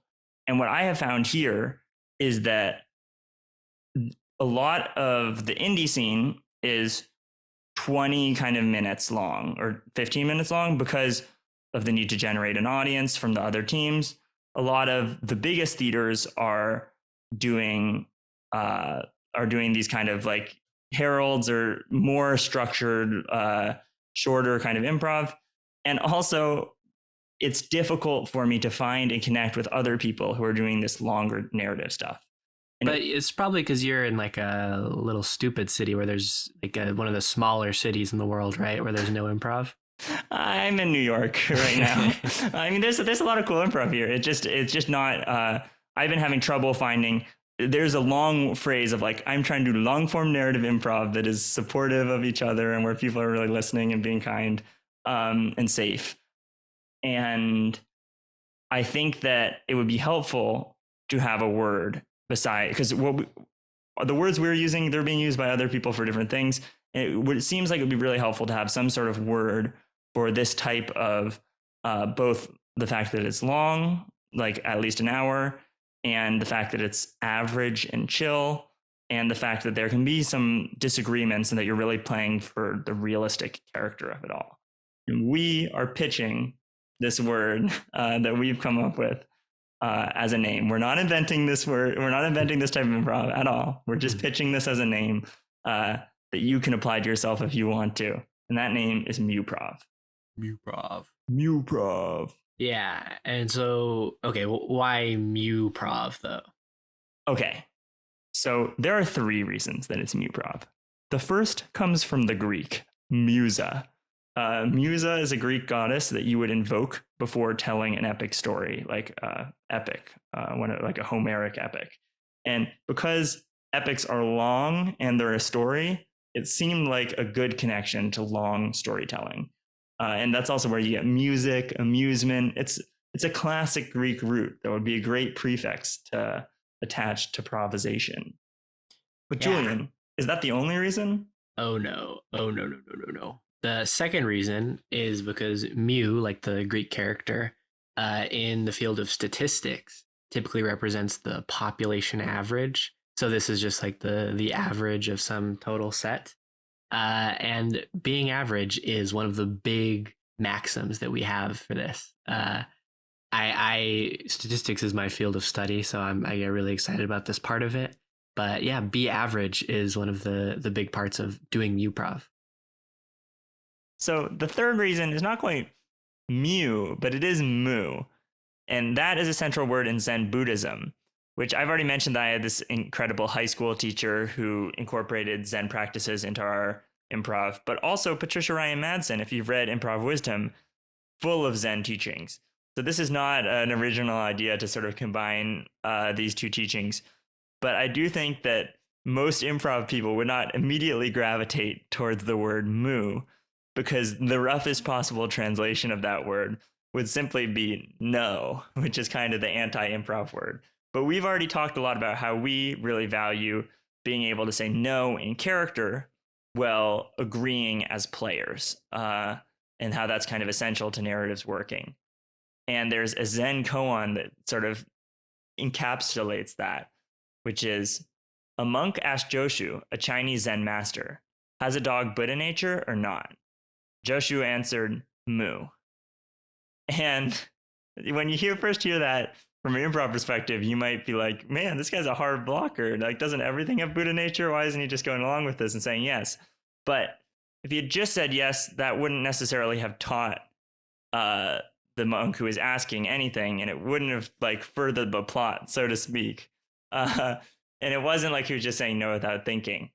And what I have found here is that a lot of the indie scene is 20 kind of minutes long or 15 minutes long because of the need to generate an audience from the other teams. A lot of the biggest theaters are doing these kind of like heralds or more structured, shorter kind of improv. And also, it's difficult for me to find and connect with other people who are doing this longer narrative stuff. But it's probably because you're in like a little stupid city where there's like one of the smaller cities in the world, right? Where there's no improv. I'm in New York right now. I mean, there's a lot of cool improv here. It's just not. I've been having trouble finding. There's a long phrase of like, I'm trying to do long form narrative improv that is supportive of each other and where people are really listening and being kind and safe. And I think that it would be helpful to have a word beside, because the words we're using, they're being used by other people for different things. It seems like it would be really helpful to have some sort of word for this type of both the fact that it's long, like at least an hour, and the fact that it's average and chill, and the fact that there can be some disagreements and that you're really playing for the realistic character of it all. And we are pitching this word that we've come up with as a name. We're not inventing this word. We're not inventing this type of improv at all. We're just pitching this as a name that you can apply to yourself if you want to. And that name is Muprov. Muprov. Yeah. And so, okay, why Muprov though? Okay. So there are 3 reasons that it's Muprov. The first comes from the Greek, musa. Musa is a Greek goddess that you would invoke before telling an epic story, like epic, like a Homeric epic. And because epics are long and they're a story, it seemed like a good connection to long storytelling. And that's also where you get music, amusement. It's a classic Greek root that would be a great prefix to attach to improvisation. But Julian, is that the only reason? Oh no. The second reason is because mu, like the Greek character, in the field of statistics, typically represents the population average. So this is just like the average of some total set. And being average is one of the big maxims that we have for this. Statistics is my field of study, so I get really excited about this part of it. But yeah, be average is one of the big parts of doing Muprov. So the third reason is not quite mu, but it is mu. And that is a central word in Zen Buddhism, which I've already mentioned that I had this incredible high school teacher who incorporated Zen practices into our improv, but also Patricia Ryan Madsen, if you've read Improv Wisdom, full of Zen teachings. So this is not an original idea to sort of combine these two teachings, but I do think that most improv people would not immediately gravitate towards the word mu, because the roughest possible translation of that word would simply be no, which is kind of the anti-improv word. But we've already talked a lot about how we really value being able to say no in character while agreeing as players, and how that's kind of essential to narratives working. And there's a Zen koan that sort of encapsulates that, which is, a monk asked Joshu, a Chinese Zen master, has a dog Buddha nature or not? Joshu answered, mu. And when you first hear that from an improv perspective, you might be like, man, this guy's a hard blocker. Like, doesn't everything have Buddha nature? Why isn't he just going along with this and saying yes? But if he had just said yes, that wouldn't necessarily have taught the monk who is asking anything, and it wouldn't have like furthered the plot, so to speak. And it wasn't like he was just saying no without thinking.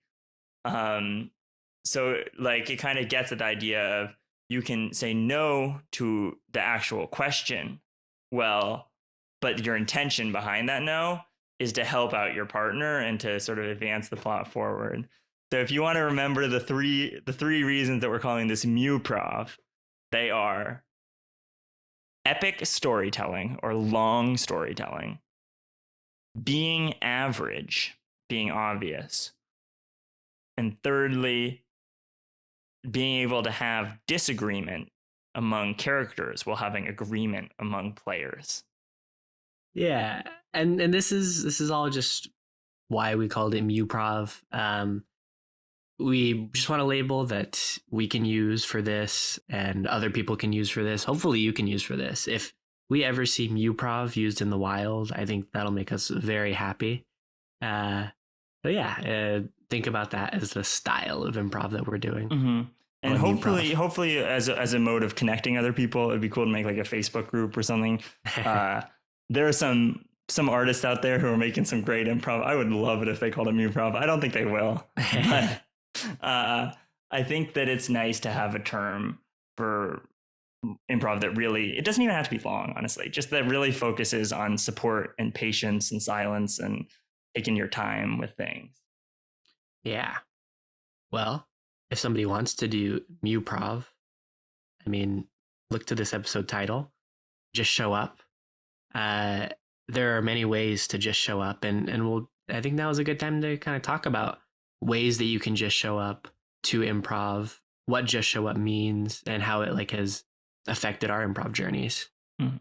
So like it kind of gets at the idea of you can say no to the actual question, well, but your intention behind that no is to help out your partner and to sort of advance the plot forward. So if you want to remember the three reasons that we're calling this Muprov, they are epic storytelling or long storytelling, being average, being obvious, and thirdly, being able to have disagreement among characters while having agreement among players. Yeah, and this is all just why we called it Muprov. We just want to label that we can use for this and other people can use for this. Hopefully you can use for this. If we ever see Muprov used in the wild, I think that'll make us very happy. But yeah, think about that as the style of improv that we're doing. Mm-hmm. And hopefully as a mode of connecting other people, it'd be cool to make like a Facebook group or something. There are some artists out there who are making some great improv. I would love it if they called it Muprov. I don't think they will, but I think that it's nice to have a term for improv that really, it doesn't even have to be long, honestly, just that really focuses on support and patience and silence and taking your time with things. Yeah. Well, if somebody wants to do Muprov, I mean, look to this episode title, just show up. There are many ways to just show up, and I think now is a good time to kind of talk about ways that you can just show up to improv, what just show up means, and how it like has affected our improv journeys. Mm-hmm.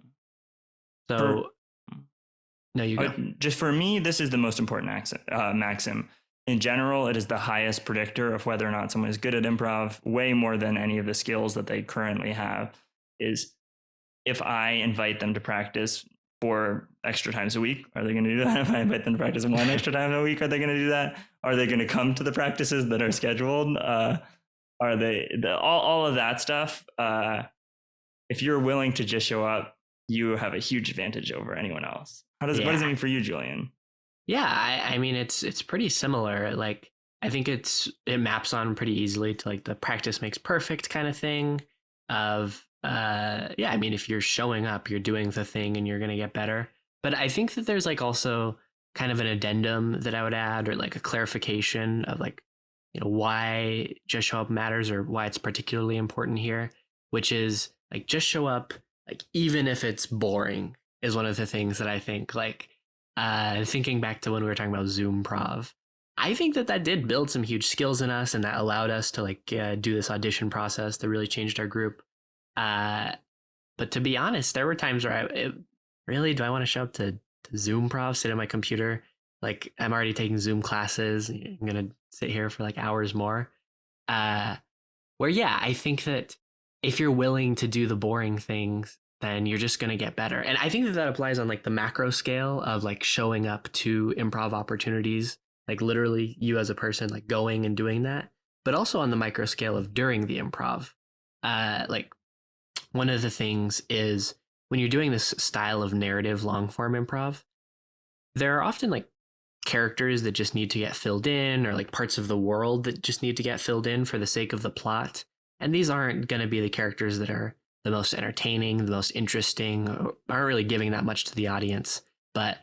So, no, you go. Just for me, this is the most important maxim. In general, it is the highest predictor of whether or not someone is good at improv, way more than any of the skills that they currently have, is if I invite them to practice 4 extra times a week, are they going to do that? If I invite them to practice 1 extra time a week, are they going to do that? Are they going to come to the practices that are scheduled? Are they all of that stuff? If you're willing to just show up, you have a huge advantage over anyone else. What does it mean for you, Julian? Yeah, I mean, it's pretty similar. Like, I think it maps on pretty easily to like the practice makes perfect kind of thing of, I mean, if you're showing up, you're doing the thing and you're going to get better. But I think that there's like also kind of an addendum that I would add, or like a clarification of like, you know, why just show up matters or why it's particularly important here, which is like just show up, like even if it's boring is one of the things that I think like, thinking back to when we were talking about Zoomprov, I think that did build some huge skills in us, and that allowed us to like do this audition process that really changed our group. But to be honest, there were times where do I want to show up to Zoomprov, sit at my computer? Like, I'm already taking Zoom classes. I'm going to sit here for like hours more. I think that if you're willing to do the boring things, then you're just going to get better. And I think that applies on like the macro scale of like showing up to improv opportunities, like literally you as a person, like going and doing that, but also on the micro scale of during the improv. Like one of the things is when you're doing this style of narrative long form improv, there are often like characters that just need to get filled in, or like parts of the world that just need to get filled in for the sake of the plot. And these aren't going to be the characters that are the most entertaining, the most interesting, aren't really giving that much to the audience. But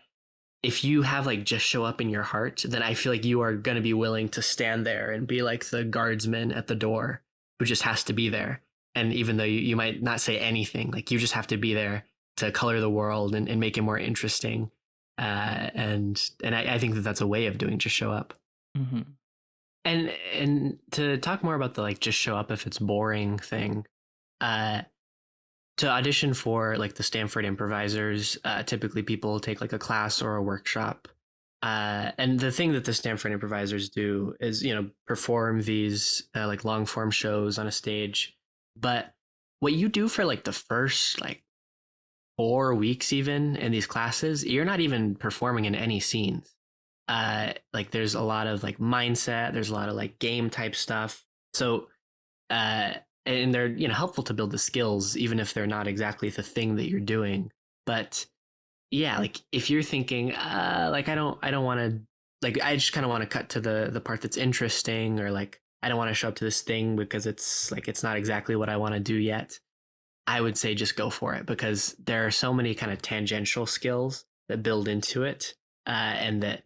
if you have like just show up in your heart, then I feel like you are going to be willing to stand there and be like the guardsman at the door who just has to be there. And even though you might not say anything, like you just have to be there to color the world and make it more interesting. And I think that that's a way of doing just show up. Mm-hmm. And to talk more about the like just show up if it's boring thing, to audition for like the Stanford Improvisers, typically people take like a class or a workshop. And the thing that the Stanford Improvisers do is, perform these like long form shows on a stage. But what you do for like the first like 4 weeks even in these classes, you're not even performing in any scenes. Like there's a lot of like mindset, there's a lot of like game type stuff. So and they're helpful to build the skills even if they're not exactly the thing that you're doing. But yeah, like if you're thinking like I don't want to, like I just kind of want to cut to the part that's interesting, or like I don't want to show up to this thing because it's not exactly what I want to do yet, I would say just go for it, because there are so many kind of tangential skills that build into it, and that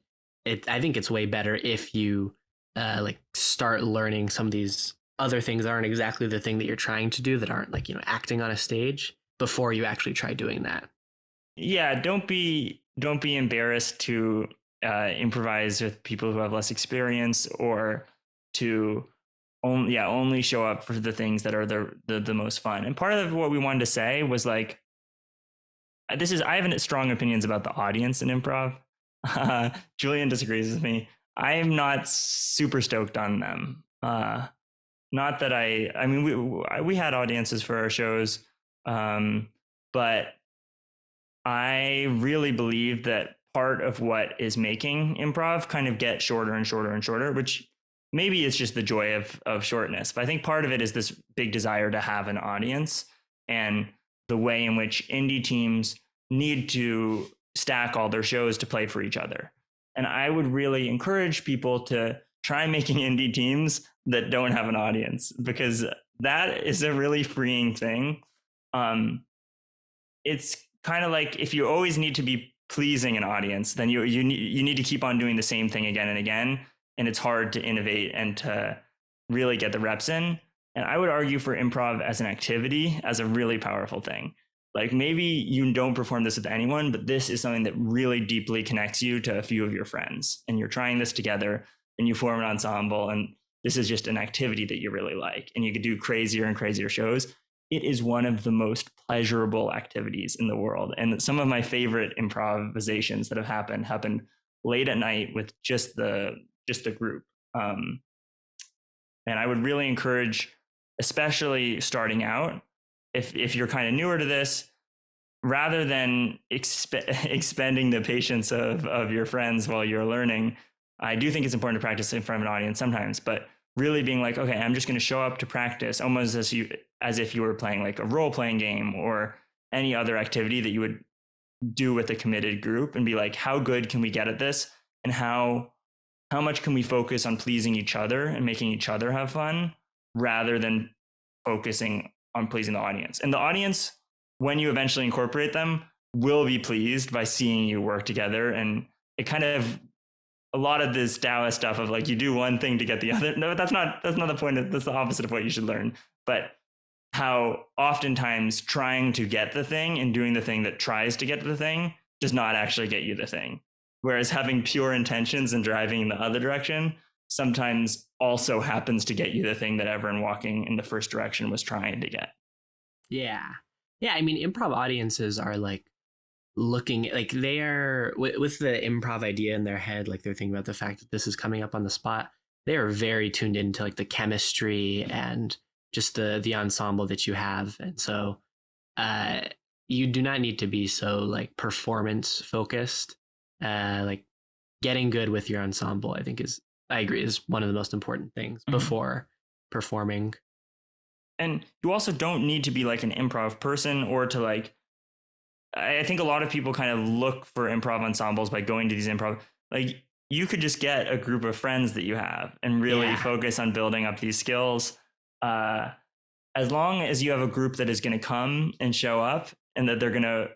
I think it's way better if you like start learning some of these other things that aren't exactly the thing that you're trying to do, that aren't like acting on a stage, before you actually try doing that. Yeah, don't be embarrassed to improvise with people who have less experience, or to only show up for the things that are the most fun. And part of what we wanted to say was like, I have strong opinions about the audience in improv. Julian disagrees with me. I am not super stoked on them. Not that I mean, we had audiences for our shows, but I really believe that part of what is making improv kind of get shorter and shorter and shorter, which maybe it's just the joy of shortness. But I think part of it is this big desire to have an audience, and the way in which indie teams need to stack all their shows to play for each other. And I would really encourage people to try making indie teams that don't have an audience, because that is a really freeing thing. It's kind of like, if you always need to be pleasing an audience, then you need to keep on doing the same thing again and again. And it's hard to innovate and to really get the reps in. And I would argue for improv as an activity as a really powerful thing. Like, maybe you don't perform this with anyone, but this is something that really deeply connects you to a few of your friends, and you're trying this together and you form an ensemble, and this is just an activity that you really like, and you could do crazier and crazier shows. It is one of the most pleasurable activities in the world. And some of my favorite improvisations that have happened late at night with just the group. And I would really encourage, especially starting out, if you're kind of newer to this, rather than expending the patience of your friends while you're learning, I do think it's important to practice in front of an audience sometimes, but really being like, okay, I'm just going to show up to practice, almost as if you were playing like a role-playing game or any other activity that you would do with a committed group, and be like, how good can we get at this? And how much can we focus on pleasing each other and making each other have fun, rather than focusing on pleasing the audience. And the audience, when you eventually incorporate them, will be pleased by seeing you work together. And it kind of, a lot of this Taoist stuff of like, you do one thing to get the other. No, that's not the point. That's the opposite of what you should learn. But how oftentimes trying to get the thing and doing the thing that tries to get the thing does not actually get you the thing. Whereas having pure intentions and driving in the other direction sometimes also happens to get you the thing that everyone walking in the first direction was trying to get. Yeah. I mean, improv audiences are like looking, like they are with the improv idea in their head, like they're thinking about the fact that this is coming up on the spot. They are very tuned into like the chemistry and just the ensemble that you have. And so you do not need to be so like performance focused. Like getting good with your ensemble, I agree, is one of the most important things before performing. And you also don't need to be like an improv person, or to like I think a lot of people kind of look for improv ensembles by going to these improv. Like you could just get a group of friends that you have and really focus on building up these skills. As long as you have a group that is going to come and show up and that they're going to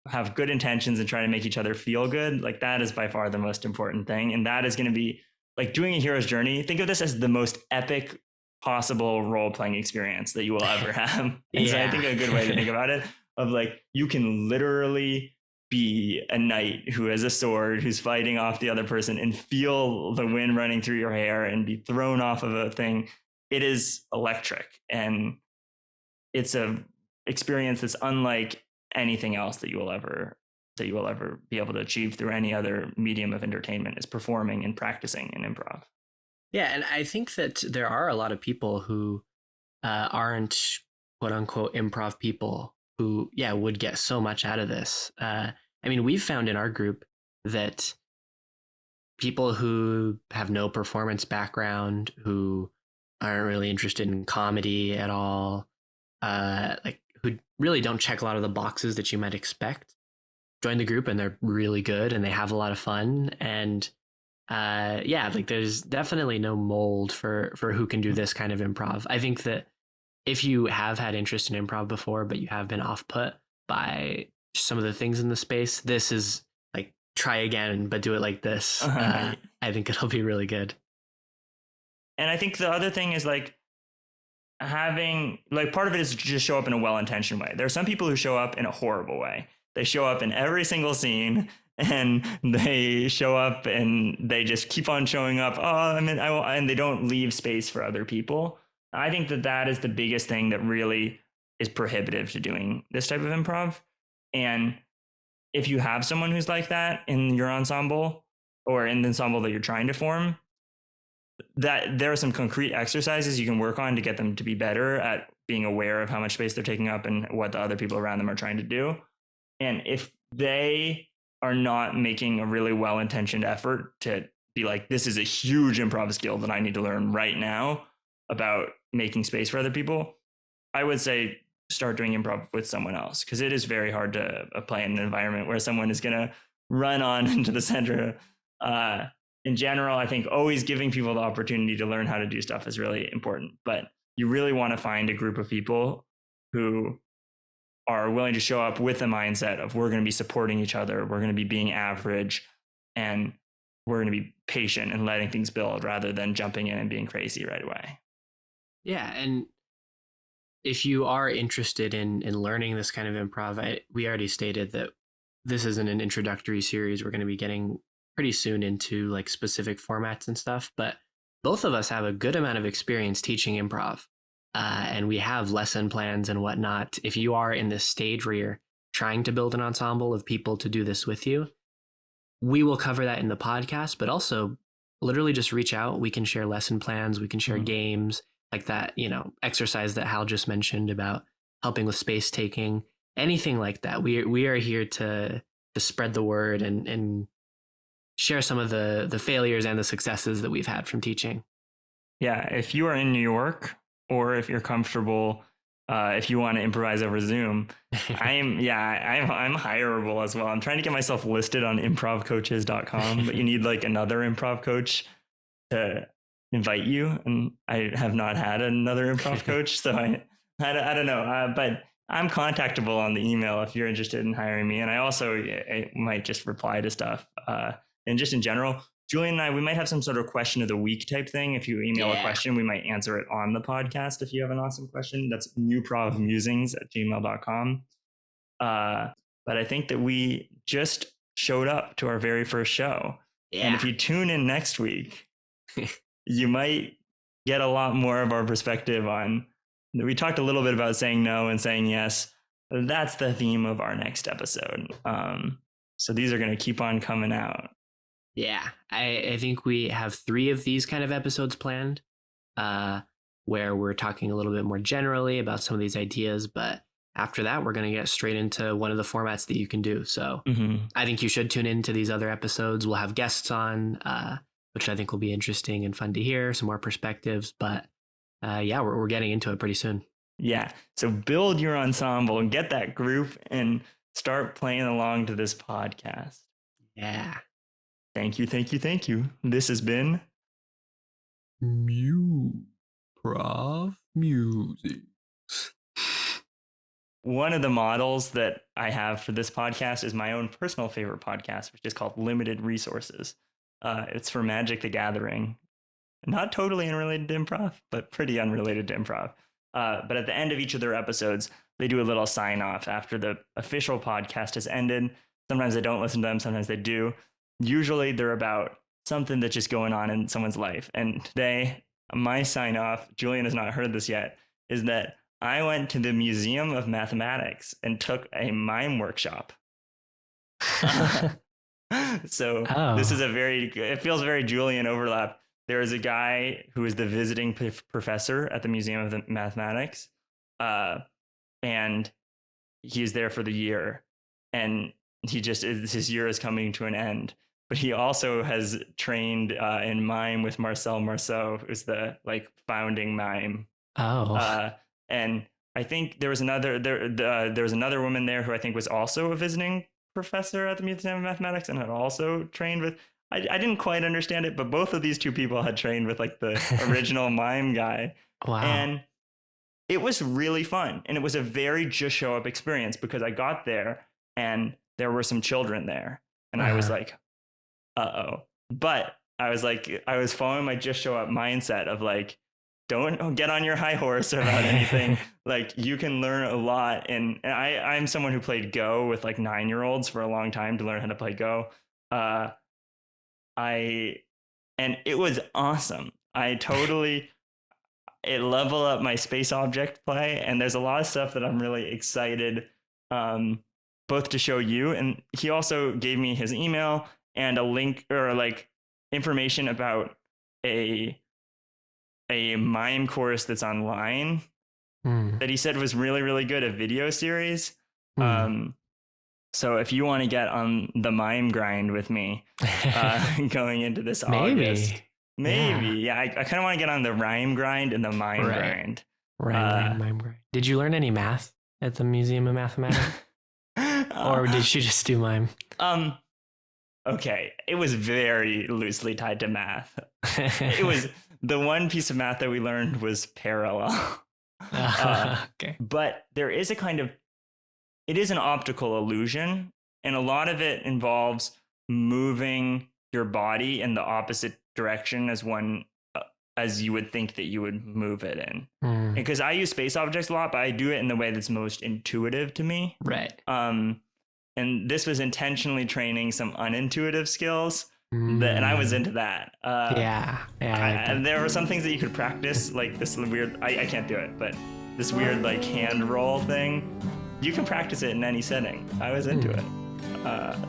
have good intentions and try to make each other feel good, like that is by far the most important thing. And that is going to be like doing a hero's journey. Think of this as the most epic possible role-playing experience that you will ever have. And so I think a good way to think about it of like, you can literally be a knight who has a sword, who's fighting off the other person and feel the wind running through your hair and be thrown off of a thing. It is electric, and it's a experience that's unlike anything else that you will ever be able to achieve through any other medium of entertainment, is performing and practicing in improv. Yeah, and I think that there are a lot of people who aren't quote unquote improv people who, would get so much out of this. I mean, we've found in our group that people who have no performance background, who aren't really interested in comedy at all, like who really don't check a lot of the boxes that you might expect, join the group and they're really good and they have a lot of fun. And like there's definitely no mold for who can do this kind of improv. I think that if you have had interest in improv before, but you have been off put by some of the things in the space, this is like, try again, but do it like this. I think it'll be really good. And I think the other thing is like having, like, part of it is to just show up in a well-intentioned way. There are some people who show up in a horrible way. They show up in every single scene and they show up and they just keep on showing up. And they don't leave space for other people. I think that is the biggest thing that really is prohibitive to doing this type of improv. And if you have someone who's like that in your ensemble or in the ensemble that you're trying to form, that there are some concrete exercises you can work on to get them to be better at being aware of how much space they're taking up and what the other people around them are trying to do. And if they are not making a really well-intentioned effort to be like, this is a huge improv skill that I need to learn right now about making space for other people, I would say start doing improv with someone else, because it is very hard to play in an environment where someone is going to run on into the center. In general, I think always giving people the opportunity to learn how to do stuff is really important, but you really want to find a group of people who are willing to show up with a mindset of, we're going to be supporting each other, we're going to be being average, and we're going to be patient and letting things build rather than jumping in and being crazy right away. Yeah, and if you are interested in learning this kind of improv, we already stated that this isn't an introductory series. We're going to be getting pretty soon into like specific formats and stuff, but both of us have a good amount of experience teaching improv, and we have lesson plans and whatnot. If you are in this stage where you're trying to build an ensemble of people to do this with you, we will cover that in the podcast, but also literally just reach out. We can share lesson plans, we can share games like that, exercise that Hal just mentioned about helping with space taking, anything like that. We are here to spread the word and share some of the failures and the successes that we've had from teaching. Yeah, if you are in New York, or if you're comfortable, if you want to improvise over Zoom, I'm hireable as well. I'm trying to get myself listed on improvcoaches.com, but you need like another improv coach to invite you, and I have not had another improv coach, so I don't know, but I'm contactable on the email if you're interested in hiring me. And I also might just reply to stuff. And just in general, Julian and I, we might have some sort of question of the week type thing. If you email a question, we might answer it on the podcast. If you have an awesome question, that's Muprov Musings at gmail.com. But I think that we just showed up to our very first show. Yeah. And if you tune in next week, you might get a lot more of our perspective on, we talked a little bit about saying no and saying yes. That's the theme of our next episode. So these are going to keep on coming out. Yeah, I think we have 3 of these kind of episodes planned, where we're talking a little bit more generally about some of these ideas. But after that, we're going to get straight into one of the formats that you can do. So I think you should tune into these other episodes. We'll have guests on, which I think will be interesting and fun to hear, some more perspectives. But we're getting into it pretty soon. Yeah. So build your ensemble and get that group and start playing along to this podcast. Yeah. Thank you, thank you, thank you. This has been Muprov Musings. one of the models that I have for this podcast is my own personal favorite podcast, which is called Limited Resources. It's for Magic the Gathering. Not totally unrelated to improv, but pretty unrelated to improv. But at the end of each of their episodes, they do a little sign off after the official podcast has ended. Sometimes I don't listen to them, sometimes they do. Usually they're about something that's just going on in someone's life. And today, my sign off, Julian has not heard this yet, is that I went to the Museum of Mathematics and took a mime workshop. So this is it feels very Julian overlap. There is a guy who is the visiting professor at the Museum of Mathematics, and he's there for the year, and his year is coming to an end. But he also has trained in mime with Marcel Marceau, who's the founding mime. And I think there was another woman there who I think was also a visiting professor at the Museum of Mathematics and had also trained with. I didn't quite understand it, but both of these two people had trained with the original mime guy. Wow. And it was really fun. And it was a very just show up experience because I got there and there were some children there. And I was like, uh-oh. But I was following my just show up mindset of don't get on your high horse about anything. You can learn a lot. And I'm someone who played Go with 9-year-olds for a long time to learn how to play Go. And it was awesome. It leveled up my space object play. And there's a lot of stuff that I'm really excited both to show you. And he also gave me his email and a link or information about a mime course that's online that he said was really, really good, a video series. So if you want to get on the mime grind with me going into this August, maybe. I kind of want to get on the rhyme grind and the mime grind. Mime grind. Did you learn any math at the Museum of Mathematics? Or did you just do mime? Okay. It was very loosely tied to math. It was the one piece of math that we learned was parallel. Okay. But there is it is an optical illusion, and a lot of it involves moving your body in the opposite direction as you would think that you would move it in. Because I use space objects a lot, but I do it in the way that's most intuitive to me. Right. And this was intentionally training some unintuitive skills, and I was into that. And there were some things that you could practice, like this weird. I can't do it, but this weird hand roll thing. You can practice it in any setting. I was into it.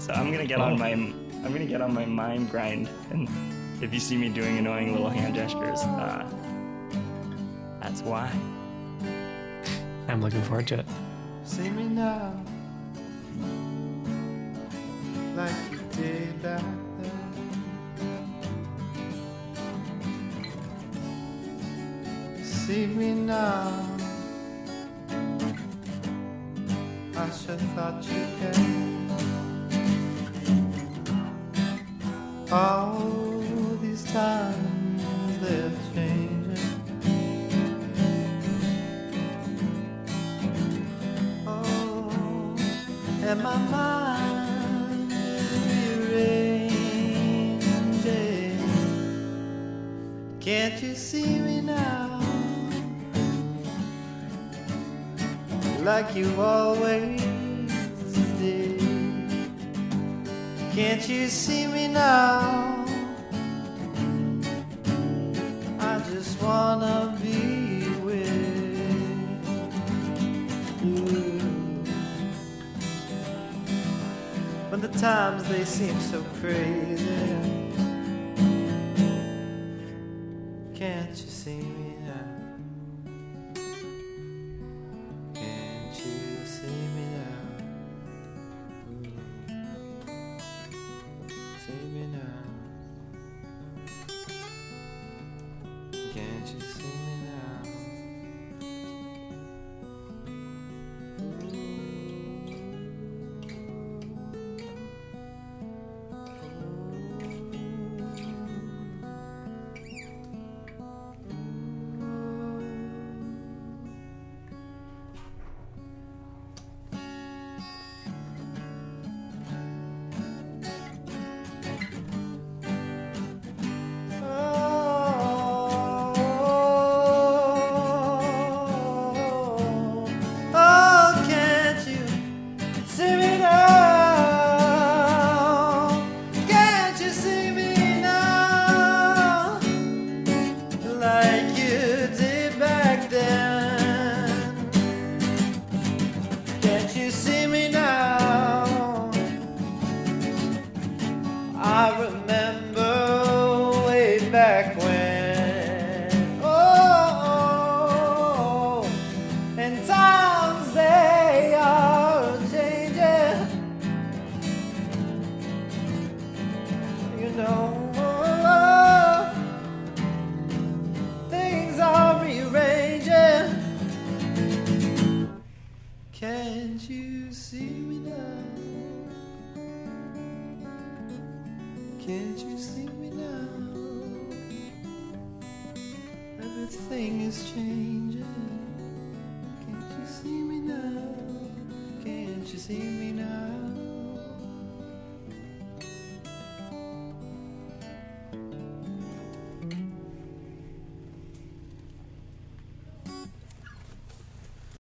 So I'm gonna get on my mime grind, and if you see me doing annoying little hand gestures, that's why. I'm looking forward to it. See me now, like you did back then. See me now, I should thought you cared. All these times they're changing. Oh, and my mind is rearranging. Can't you see me now? Like you always did. Can't you see me now? I just wanna be with you. When the times they seem so crazy, can't you see me now? Can't you see me now? Can't you see me now? Everything is changing. Can't you see me now? Can't you see me now?